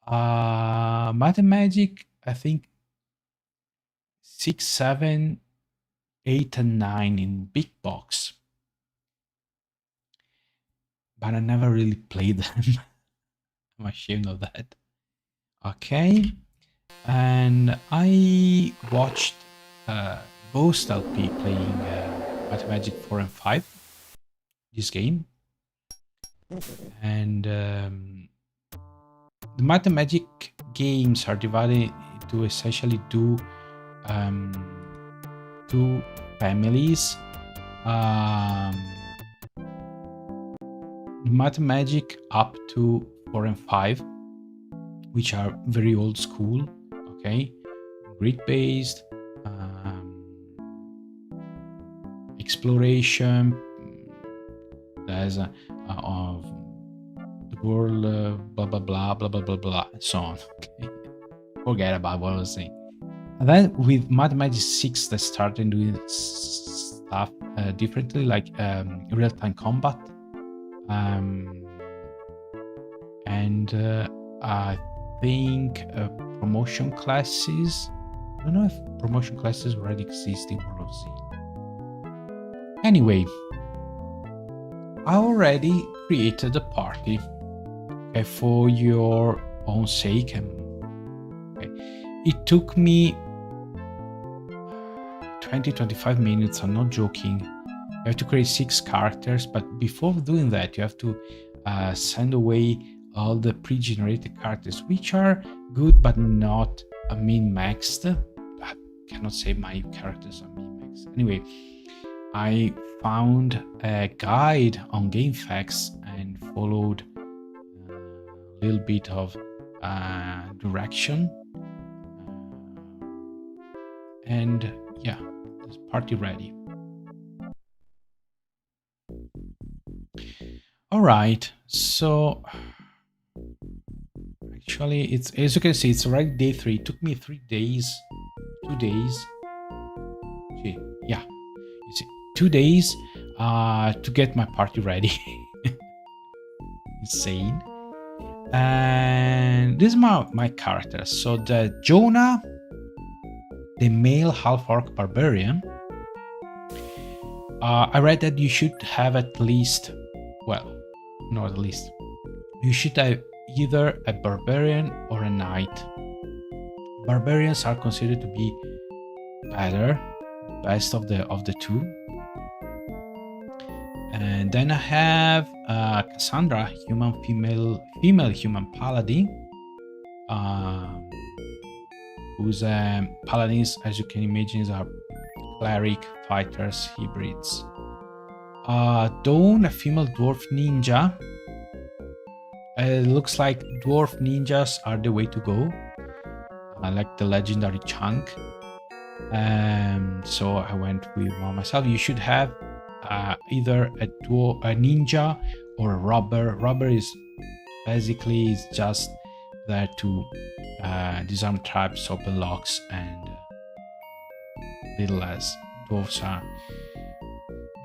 A: Might and Magic, I think 6, 7, 8, and 9 in big box, but I never really played them. I'm ashamed of that. Okay, and I watched Boast LP playing Might and Magic 4 and 5, this game, and the Might and Magic games are divided into essentially two families. Might and Magic up to 4 and 5, which are very old school, okay, grid based, exploration. There's of the world, blah blah blah blah blah blah blah, and so on. Okay, forget about what I was saying. And then with Might and Magic 6, they started doing stuff differently, like real-time combat, and I think promotion classes. I don't know if promotion classes already exist in World of Z. Anyway, I already created a party, okay, for your own sake. And okay, it took me 20-25 minutes. I'm not joking. You have to create 6 characters, but before doing that, you have to send away all the pre-generated characters, which are good but not min-maxed. I cannot say my characters are min-maxed. Anyway, I found a guide on GameFAQs and followed a little bit of direction. And yeah, this party ready. All right, so actually, it's, as you can see, it's already day 3. It took me 3 days, 2 days. Yeah, you see, 2 days to get my party ready. Insane. And this is my characters. So the Jonah, the male half-orc barbarian. I read that you should have at least, well, not at least, you should have either a barbarian or a knight. Barbarians are considered to be better, best of the two. And then I have Cassandra, female human paladin, whose paladins, as you can imagine, are cleric, fighters, hybrids. Dawn, a female dwarf ninja. It looks like dwarf ninjas are the way to go, like the legendary Chunk. So I went with one myself. You should have either a ninja or a robber. Robber is basically just there to disarm traps, open locks, and little as dwarves are.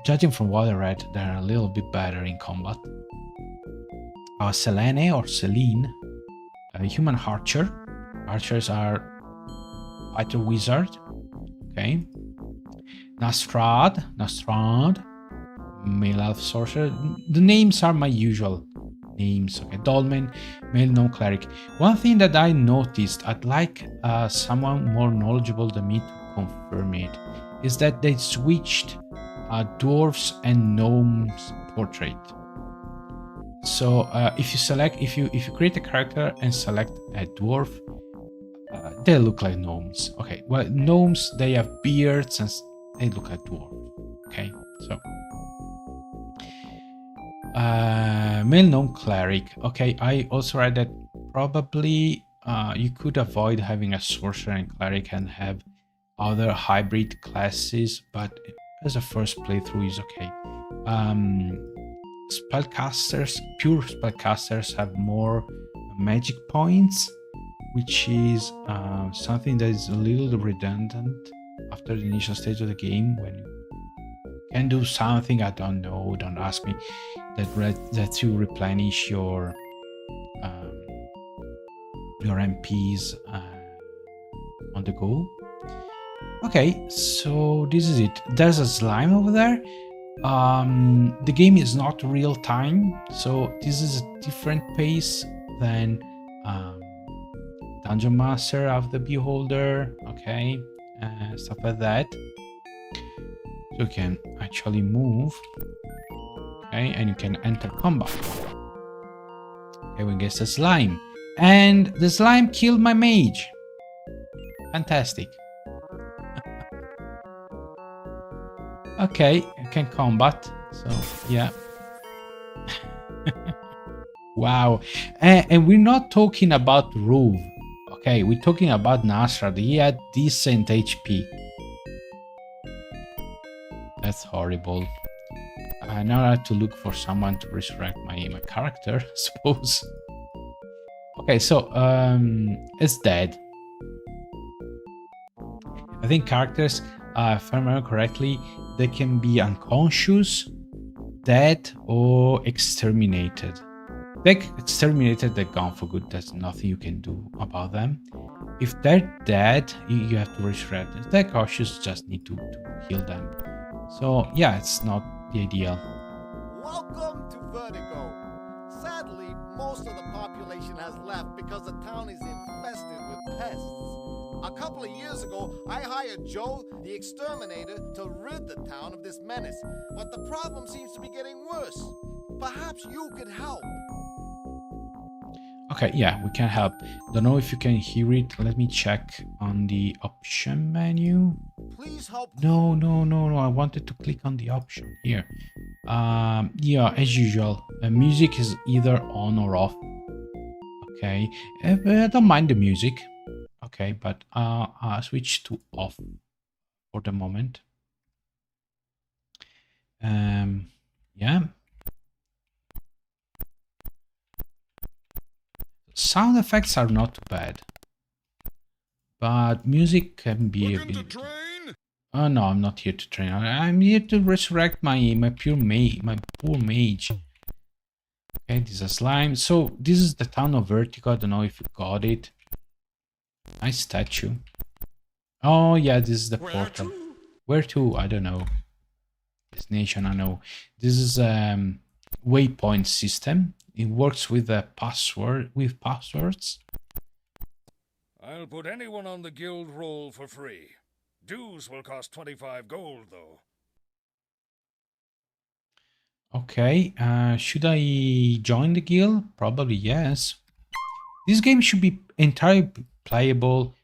A: Judging from what I read, they're a little bit better in combat. Selene or Celine, a human archer. Archers are fighter wizard. Okay. Nastrad, male elf sorcerer. The names are my usual names. Okay. Dolmen, male non-cleric. One thing that I noticed, I'd like someone more knowledgeable than me to confirm it, is that they switched dwarves and gnomes portrait. So if you create a character and select a dwarf, they look like gnomes. Okay, well, gnomes, they have beards and they look like dwarves. Okay, so male gnome cleric. Okay, I also read that probably you could avoid having a sorcerer and cleric and have other hybrid classes, but as a first playthrough is okay. Spellcasters, pure spellcasters, have more magic points, which is something that is a little redundant after the initial stage of the game, when you can do something, I don't know, don't ask me, that you replenish your MPs on the go. Okay, so this is it. There's a slime over there. The game is not real time, so this is a different pace than Dungeon Master of the Beholder, okay, stuff like that. So you can actually move, okay, and you can enter combat. Okay, we get the slime, and the slime killed my mage. Fantastic. Okay, I can combat, so yeah. Wow, and we're not talking about Ruv, okay, we're talking about Nasrad. He had decent HP. That's horrible. Now I have to look for someone to resurrect my character, I suppose. Okay, so it's dead. I think characters, if I remember correctly, they can be unconscious, dead, or exterminated. They exterminated the gun for good. There's nothing you can do about them. If they're dead, you have to resurrect. If they're cautious, just need to heal them. So yeah, it's not the ideal.
C: Welcome to Vertigo. Sadly, most of the population has left because the town is infested with pests. A couple of years ago, I hired Joe, the exterminator, to rid the town of this menace. But the problem seems to be getting worse. Perhaps you could help.
A: Okay, yeah, we can help. Don't know if you can hear it. Let me check on the option menu.
C: Please help.
A: No. I wanted to click on the option here. Yeah, as usual, music is either on or off. Okay, I don't mind the music. Okay, but I'll switch to off for the moment. Yeah. Sound effects are not too bad, but music can be a bit. Oh no, I'm not here to train. I'm here to resurrect my poor mage. Okay, this is a slime. So this is the town of Vertigo. I don't know if you got it. Nice statue. Oh yeah, this is the portal. Where to? I don't know. Destination, I know. This is waypoint system. It works with a passwords.
D: I'll put anyone on the guild roll for free. Dues will cost 25 gold, though.
A: Okay, should I join the guild? Probably yes. This game should be entirely playable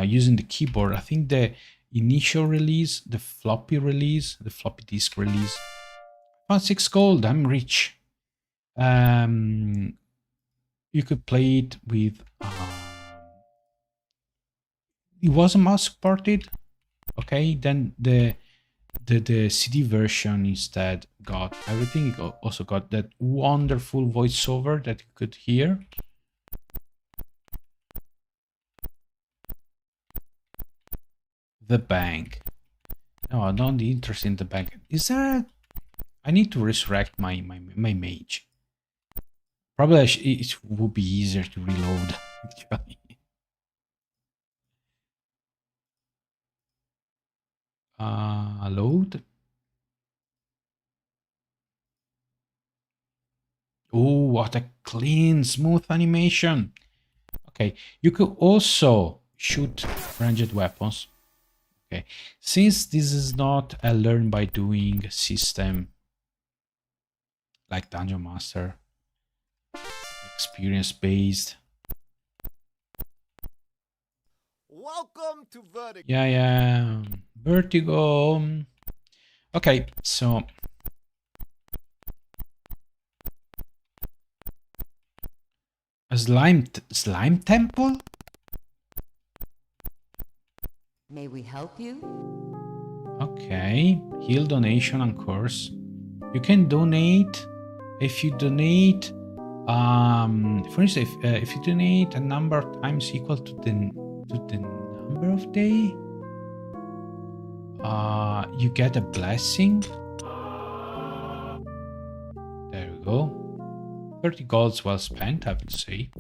A: using the keyboard. I think the initial release, the floppy disk release. Oh, 6 gold, I'm rich. You could play it with... it wasn't mouse supported. Okay, then the CD version instead got everything. It also got that wonderful voiceover that you could hear. The bank. No, I'm not interested in the bank. Is there... I need to resurrect my mage. Probably it would be easier to reload, actually. Load. Oh, what a clean, smooth animation. Okay, you could also shoot ranged weapons. Okay, since this is not a learn by doing system like Dungeon Master, experience based.
C: Welcome to Vertigo.
A: Yeah, Vertigo. Okay, so a slime temple.
E: May we help you?
A: Okay, heal donation and course. You can donate. If you donate, for instance, if you donate a number of times equal to the number of day, you get a blessing. There we go. 30 golds well spent, I would say.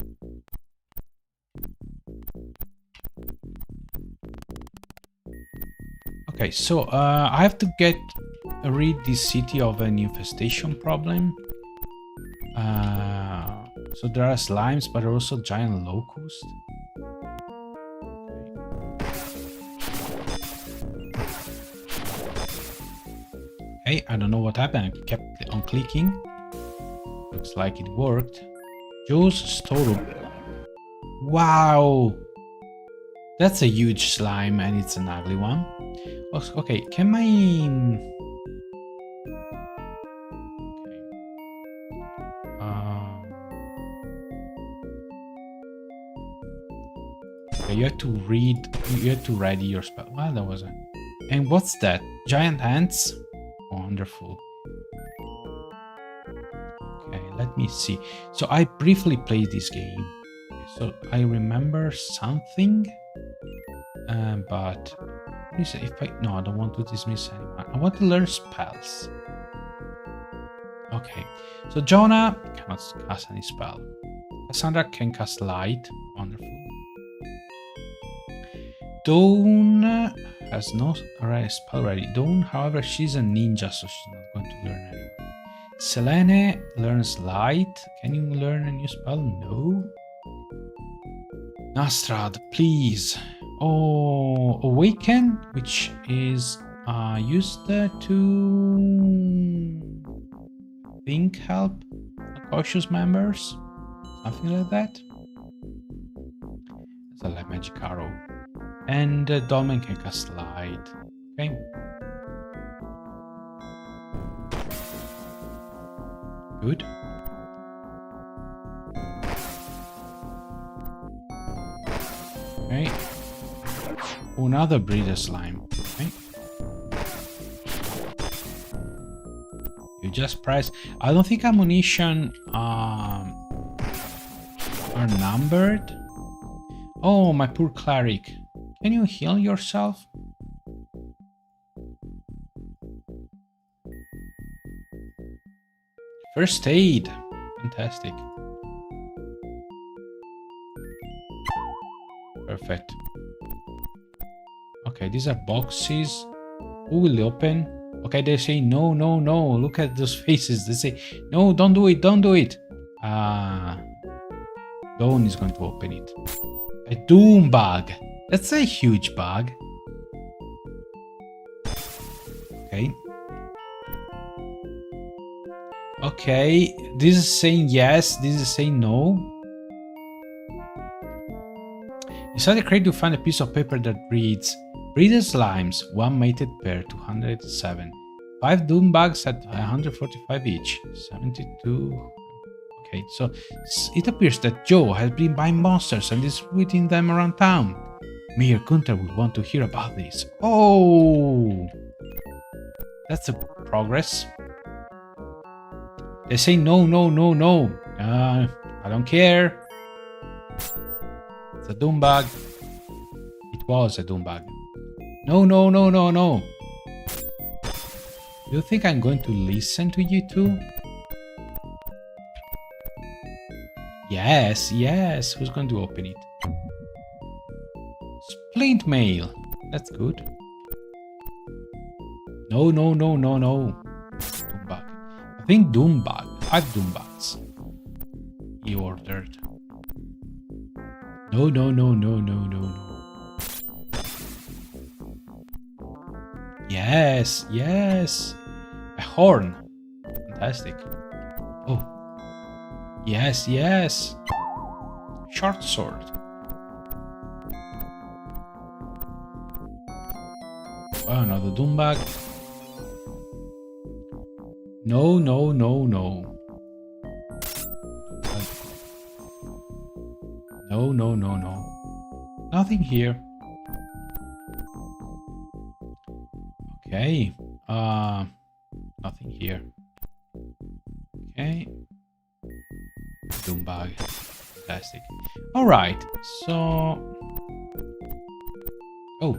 A: Okay, so I have to get rid this city of an infestation problem. So there are slimes, but also giant locusts. Okay, I don't know what happened. I kept on clicking. Looks like it worked. Joe's storeroom. Wow! That's a huge slime and it's an ugly one. Okay, can my... Okay, you have to ready your spell. Well, that was a... And what's that? Giant ants? Wonderful. Okay, let me see. So I briefly played this game. So I remember something. But if I... No, I don't want to dismiss anyone. I want to learn spells. Okay, so Jonah cannot cast any spell. Cassandra can cast light. Wonderful. Dawn has no spell ready. Dawn, however, she's a ninja, so she's not going to learn anyway. Selene learns light. Can you learn a new spell? No. Nastrad, please. Oh, Awaken, which is used to think help cautious members. Something like that. It's a light magic arrow. And Dolmen can cast light. Okay. Good. Okay. Oh, another breeder slime. Okay. You just press. I don't think ammunition are numbered. Oh, my poor cleric. Can you heal yourself? First aid. Fantastic. Perfect. Okay, these are boxes. Who will open? Okay, they say no, no, no. Look at those faces. They say, no, don't do it, don't do it. Dawn is going to open it. A doom bug. That's a huge bug. Okay. Okay, this is saying yes, this is saying no. Inside the crate you find a piece of paper that reads Breeder slimes, 1 mated pair, 287. 5 doom bugs at 145 each, 72. Okay, so it appears that Joe has been buying monsters and is wheeling them around town. Mayor Gunther will want to hear about this. Oh! That's a progress. They say no, no, no, no. I don't care. It's a doom bug. It was a doom bug. No, no, no, no, no. Do you think I'm going to listen to you two? Yes, yes. Who's going to open it? Splint mail. That's good. No, no, no, no, no. Doom bug. I think doom bug. 5 doom bugs. He ordered. No, no, no, no, no, no, no. Yes, yes. A horn. Fantastic. Oh. Yes, yes. Short sword. Oh, another doom bug. No, no, no, no. No, no, no, no. Nothing here. Okay. Nothing here. Okay. Doom bug. Fantastic. Alright, so... Oh.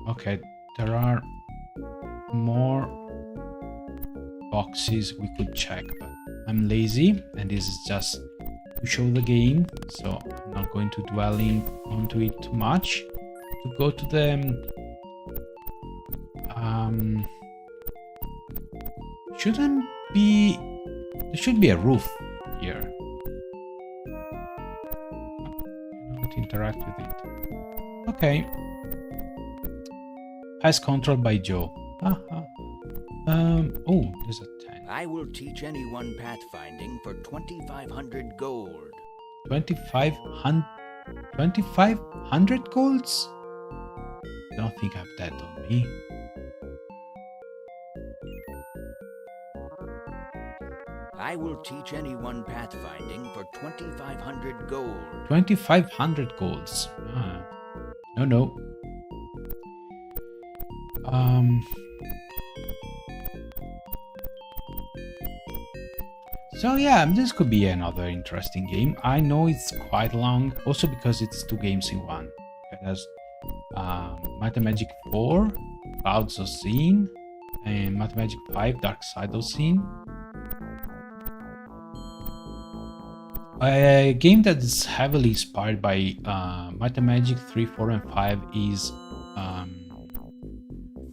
A: Okay, there are more boxes we could check, but I'm lazy and this is just to show the game, so I'm not going to dwell onto it too much. To go to the shouldn't be, there should be a roof here. Not interact with it. Okay. Pest control by Joe. Oh, there's a tank.
B: I will teach anyone pathfinding for 2,500 gold.
A: 2,500 golds? I don't think I have that on me.
B: I will teach anyone pathfinding for 2,500 gold.
A: 2,500 golds. No, no. So yeah, this could be another interesting game. I know it's quite long, also because it's 2 games in one. Okay, there's Might and Magic 4, Clouds of Scene, and Mathemagic 5 Dark Side of Sin. A game that is heavily inspired by Mathemagic 3, 4, and 5 is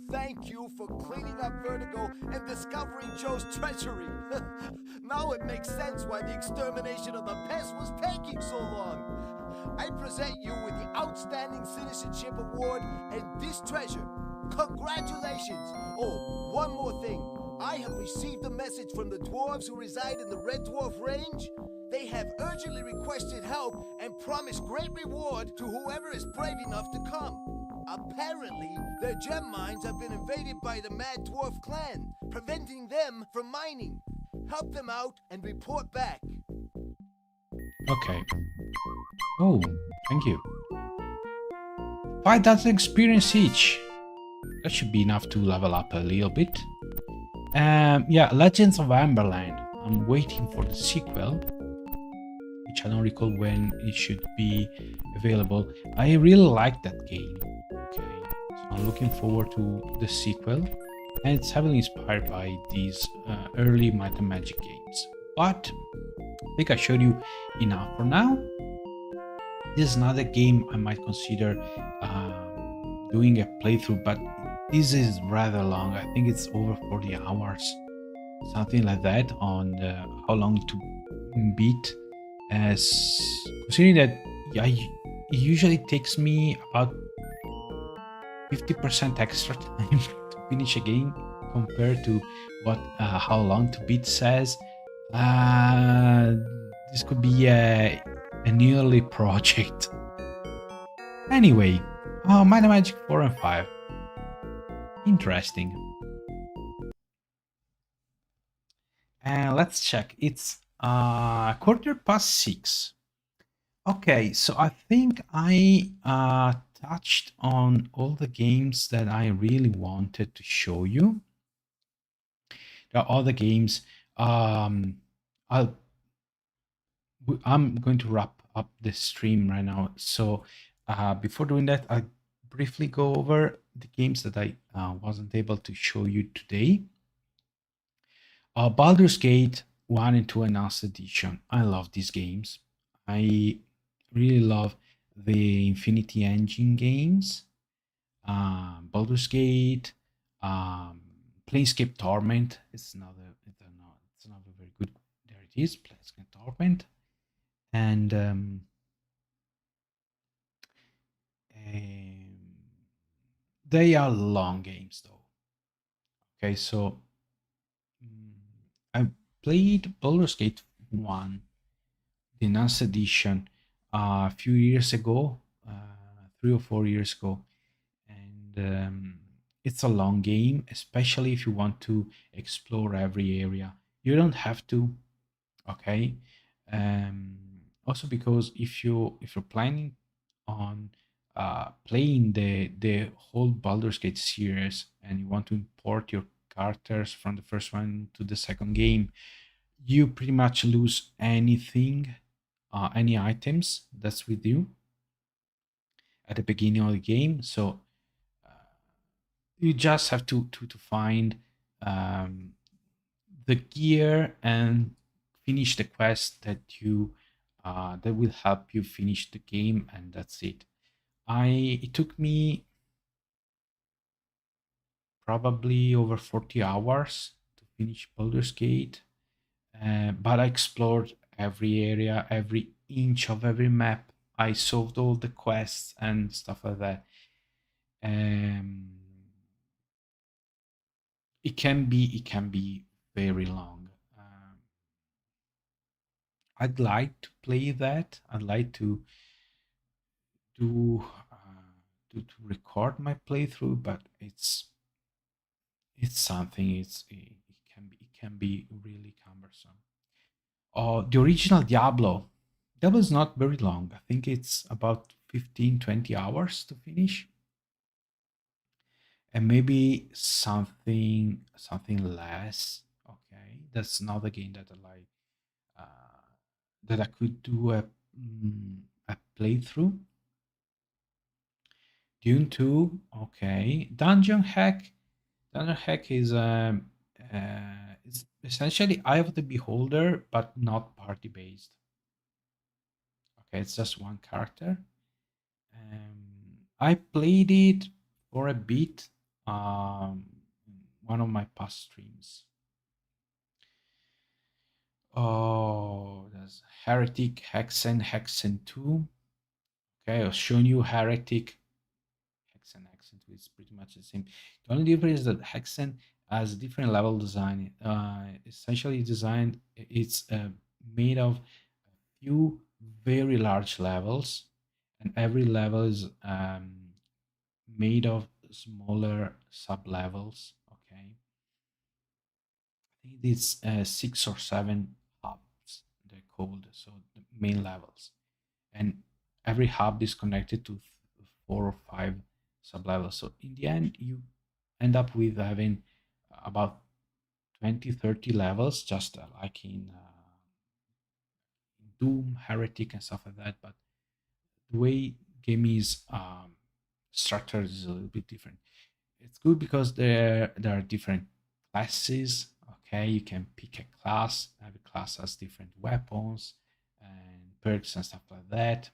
C: Thank you for cleaning up Vertigo and discovering Joe's treachery. Now it makes sense why the extermination of the pests was taking so long. I present you with the Outstanding Citizenship Award and this treasure. Congratulations! Oh, one more thing. I have received a message from the dwarves who reside in the Red Dwarf Range. They have urgently requested help and promised great reward to whoever is brave enough to come. Apparently, their gem mines have been invaded by the Mad Dwarf clan, preventing them from mining. Help them out and report back.
A: okay. Oh, thank you. 5,000 experience each. That should be enough to level up a little bit. Yeah, Legends of Amberland. I'm waiting for the sequel, which I don't recall when it should be available. I really like that game. Okay, so I'm looking forward to the sequel, and it's heavily inspired by these early Might and Magic games. But I think I showed you enough for now. This is another game I might consider doing a playthrough, but this is rather long. I think it's over 40 hours, something like that, on how long to beat. As considering that it usually takes me about 50% extra time to finish a game compared to what how long to beat says. This could be an yearly project. Anyway, Might and Magic 4 and 5. Interesting. And let's check. It's 6:15. Okay, so I think I touched on all the games that I really wanted to show you. There are other games. I'm going to wrap up the stream right now. So before doing that, I'll briefly go over the games that I wasn't able to show you today. Baldur's Gate 1 and 2 Enhanced Edition. I love these games. I really love the Infinity Engine games. Baldur's Gate, Planescape Torment. It's another very good. There it is, Planescape Torment, and they are long games though. Okay, so I played Baldur's Gate 1, the Enhanced Edition, a few years ago, 3 or 4 years ago, and it's a long game, especially if you want to explore every area. You don't have to, okay. Also, because if you're planning on playing the whole Baldur's Gate series and you want to import your characters from the first one to the second game, you pretty much lose anything, any items that's with you at the beginning of the game. So you just have to find the gear and finish the quest that you that will help you finish the game, and that's it. It took me probably over 40 hours to finish Baldur's Gate, but I explored every area, every inch of every map. I solved all the quests and stuff like that. It can be very long. I'd like to play that. I'd like to do to record my playthrough, but it's something. It can be really cumbersome. The original Diablo is not very long. I think it's about 15-20 hours to finish, and maybe something less. Okay, that's another game that I like, that I could do a playthrough. Dune 2, okay. Dungeon Hack, Thunder Hack is it's essentially Eye of the Beholder, but not party based. Okay, it's just one character. I played it for a bit. One of my past streams. Oh, there's Heretic, Hexen, Hexen 2. Okay, I've shown you Heretic, Hexen, Hexen 2 is pretty much the same. The only difference is that Hexen has different level design. Essentially designed, it's made of a few very large levels, and every level is made of smaller sub levels. Okay, I think it's 6 or 7 hubs, they're called, so the main levels, and every hub is connected to 4 or 5 sub levels. So in the end, you end up with having about 20-30 levels, just like in Doom, Heretic, and stuff like that. But the way game is structured is a little bit different. It's good because there are different classes. Okay, you can pick a class. Every class has different weapons and perks and stuff like that.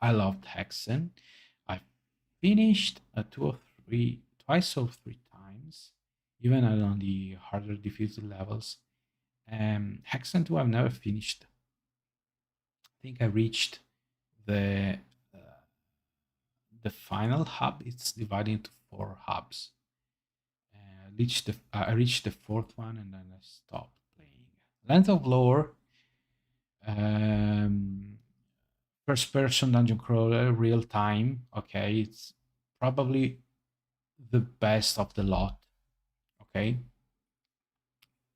A: I loved Hexen. I finished twice or 3 times, even on the harder difficulty levels. Hexen 2 I've never finished. I think I reached the final hub. It's divided into 4 hubs. I reached the 4th one and then I stopped playing. Length of Lore, first person dungeon crawler, real time. Okay, it's probably the best of the lot. Okay,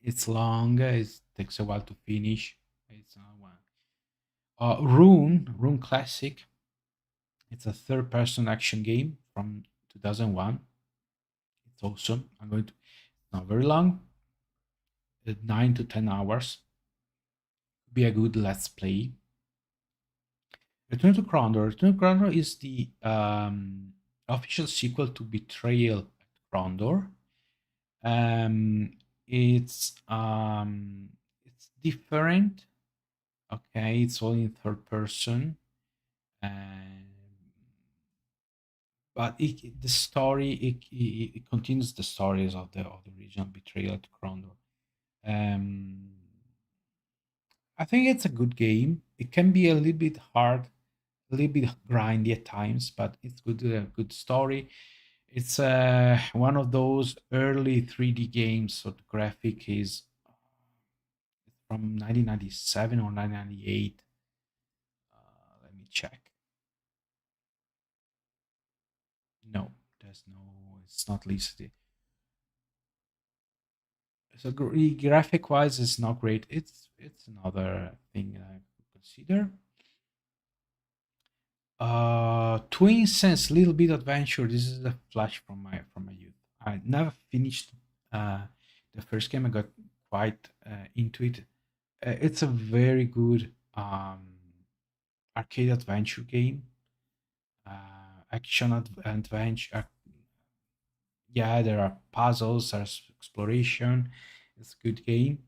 A: it's long, it takes a while to finish. It's not one. Rune Classic. It's a third person action game from 2001. It's awesome. It's not very long, 9 to 10 hours. Be a good let's play. Return to Crondor. Return to Crondor is the official sequel to Betrayal at Crondor. It's different. Okay, it's all in third person, but the story it continues the stories of the original Betrayal at Crondor. I think it's a good game. It can be a little bit hard, a little bit grindy at times, but it's good story. It's one of those early 3D games, so the graphic is from 1997 or 1998. Let me check. No, it's not listed. So graphic wise, it's not great. It's another thing I could consider. Twin Sense, Little Bit Adventure. This is a flash from my youth. I never finished the first game. I got quite into it. It's a very good arcade adventure game. Action adventure. Yeah, there are puzzles, there's exploration. It's a good game.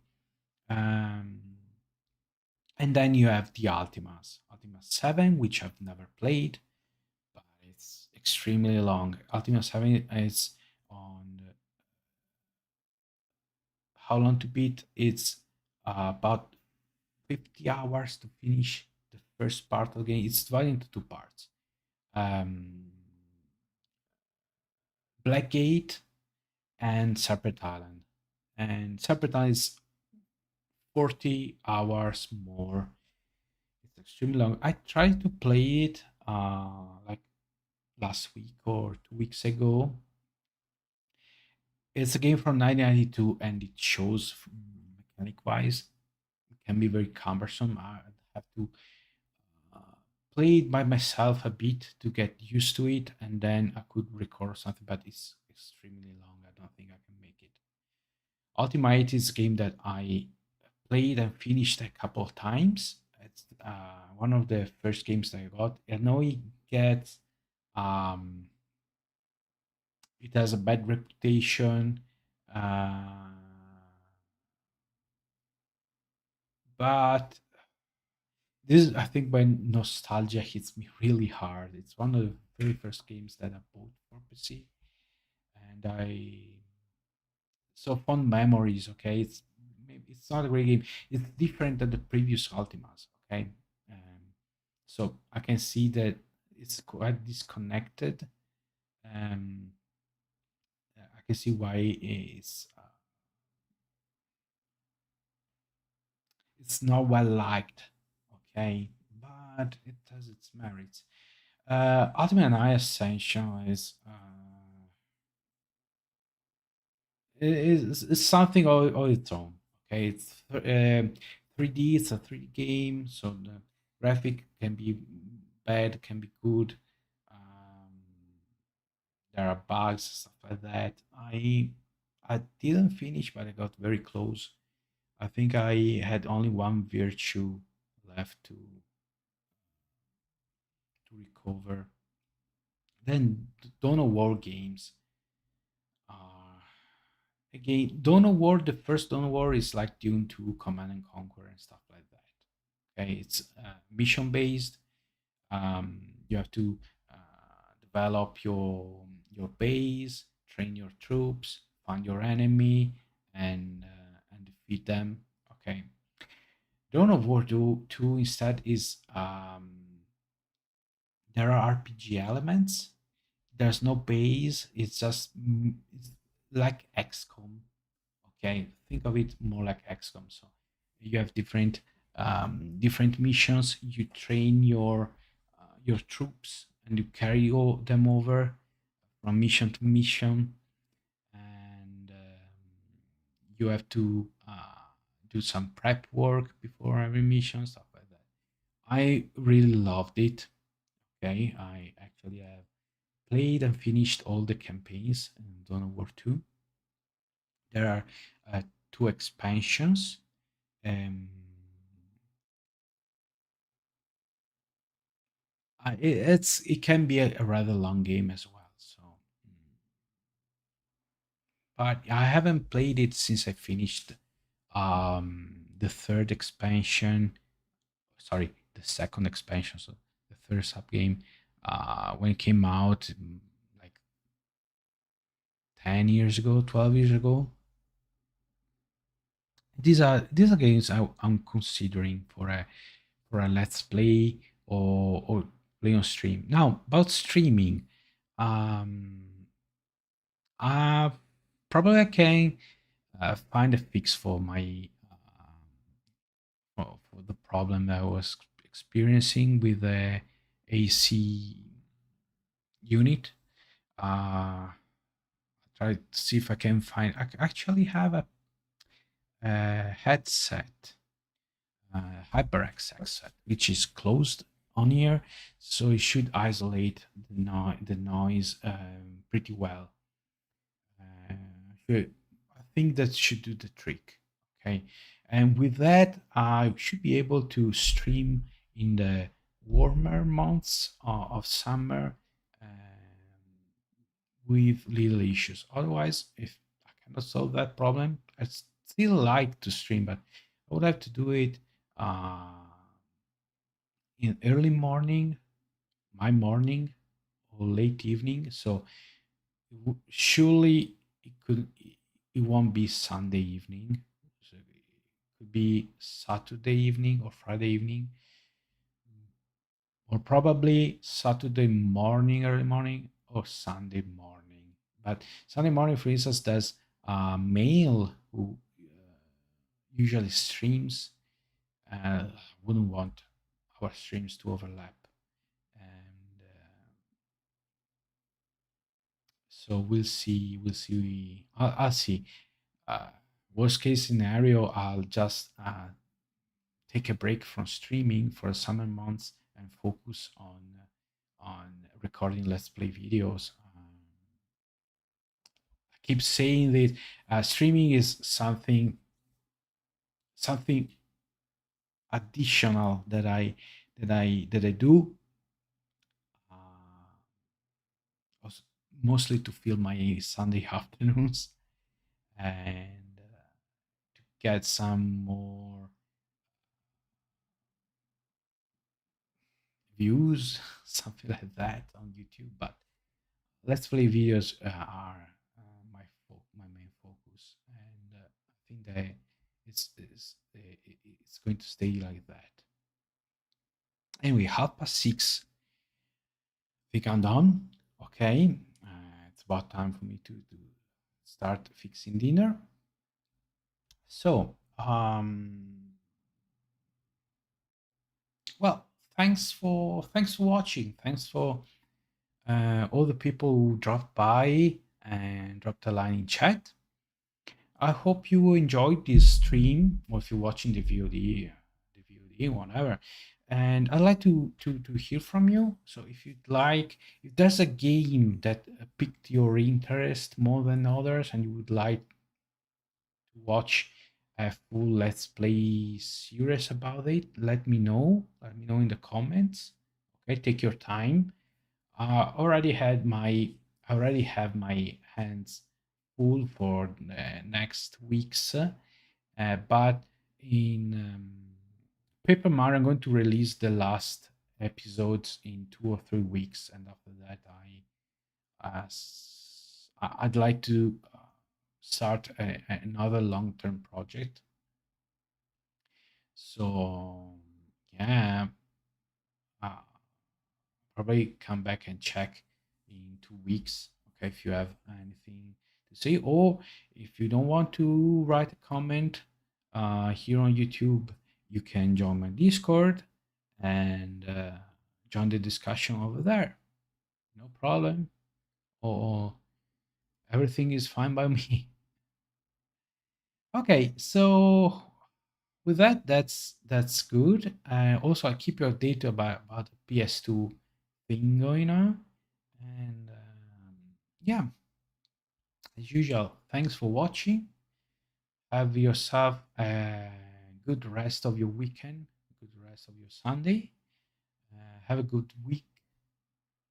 A: And then you have the Ultima 7, which I've never played, but it's extremely long. Ultima 7 is on How Long to Beat. It's about 50 hours to finish the first part of the game. It's divided into 2 parts. Blackgate and Serpent Island. And Serpent Island is 40 hours more. It's extremely long. I tried to play it like last week or 2 weeks ago. It's a game from 1992 and it shows mechanic wise. It can be very cumbersome. I have to play it by myself a bit to get used to it, and then I could record something, but it's extremely long. I don't think I can make it. Ultimate is a game that I played and finished a couple of times. It's one of the first games that I got. I know it gets it has a bad reputation Uh, but this, I think, my nostalgia hits me really hard. It's one of the very first games that I bought for PC, and so fond memories. Okay, it's not a great game. It's different than the previous Ultimas. Okay, so I can see that it's quite disconnected. Um, I can see why it's not well liked. Okay, but it has its merits. Ultimate and Ascension is something all its own. Okay, it's 3D. It's a 3D game, so the graphic can be bad, can be good. There are bugs, stuff like that. I didn't finish, but I got very close. I think I had only one virtue left to recover. Then Dawn of War games. Uh, Again, Dawn of War, the first Dawn of War is like Dune 2, Command and Conquer, and stuff like that. Okay, it's mission based. You have to develop your base, train your troops, find your enemy, and defeat them. Okay, Dawn of War 2 instead is there are RPG elements. There's no base. It's just it's like XCOM. Okay, think of it more like XCOM. So you have different missions. You train your troops and you carry them over from mission to mission, and you have to do some prep work before every mission, stuff like that. I really loved it. Okay, I actually have played and finished all the campaigns in Dawn of War 2. There are two expansions. Um, it can be a rather long game as well. So, but I haven't played it since I finished the third expansion. Sorry, the second expansion. So the third sub game when it came out, like 10 years ago, 12 years ago. These are games I'm considering for a let's play or play on stream. Now about streaming, um, uh, probably I can find a fix for my for the problem that I was experiencing with the AC unit. Try to see if I can find. I actually have a headset, HyperX headset, which is closed on here, so it should isolate the noise pretty well. I think that should do the trick. Okay, and with that, I should be able to stream in the warmer months of summer with little issues. Otherwise, if I cannot solve that problem, I still like to stream, but I would have to do it in early morning, my morning, or late evening. So surely it won't be Sunday evening. So it could be Saturday evening or Friday evening, or probably Saturday morning, early morning, or Sunday morning. But Sunday morning, for instance, there's a male who usually streams. Wouldn't want our streams to overlap, and so we'll see. I'll see. Uh, Worst case scenario, I'll just take a break from streaming for the summer months and focus on recording let's play videos. I keep saying that streaming is something additional that I do, mostly to fill my Sunday afternoons. and to get some more views, something like that on YouTube. But let's play videos are my main focus, and I think that it's going to stay like that. Anyway, 6:30. I think I'm done. Okay, it's about time for me to start fixing dinner. So, well, thanks for watching. Thanks for all the people who dropped by and dropped a line in chat. I hope you enjoyed this stream, or if you're watching the VOD, whatever. And I'd like to hear from you. So if you'd like, if there's a game that piqued your interest more than others, and you would like to watch a full Let's Play series about it, let me know. Let me know in the comments. Okay, take your time. I already have my hands full for next week's, but in Paper Mario, I'm going to release the last episodes in 2 or 3 weeks, and after that, I'd like to start another long-term project. So yeah, probably come back and check in 2 weeks. Okay, if you have anything to say, or if you don't want to write a comment here on YouTube, you can join my Discord and join the discussion over there. No problem. Or everything is fine by me. Okay, so with that, that's good. Also, I keep you updated about the PS2 thing going on, and yeah, as usual, thanks for watching. Have yourself a good rest of your weekend, good rest of your Sunday. Have a good week,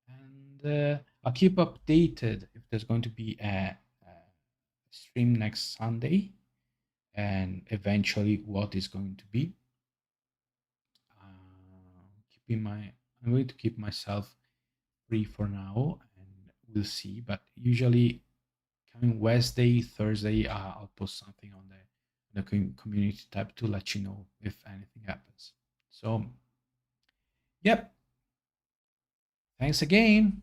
A: and I'll keep updated if there's going to be a stream next Sunday, and eventually what is going to be. I'm going to keep myself free for now, and we'll see. But usually, coming Wednesday, Thursday, I'll post something on the community tab to let you know if anything happens. So, yep. Thanks again,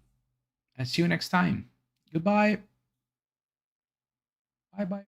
A: and see you next time. Goodbye. Bye bye.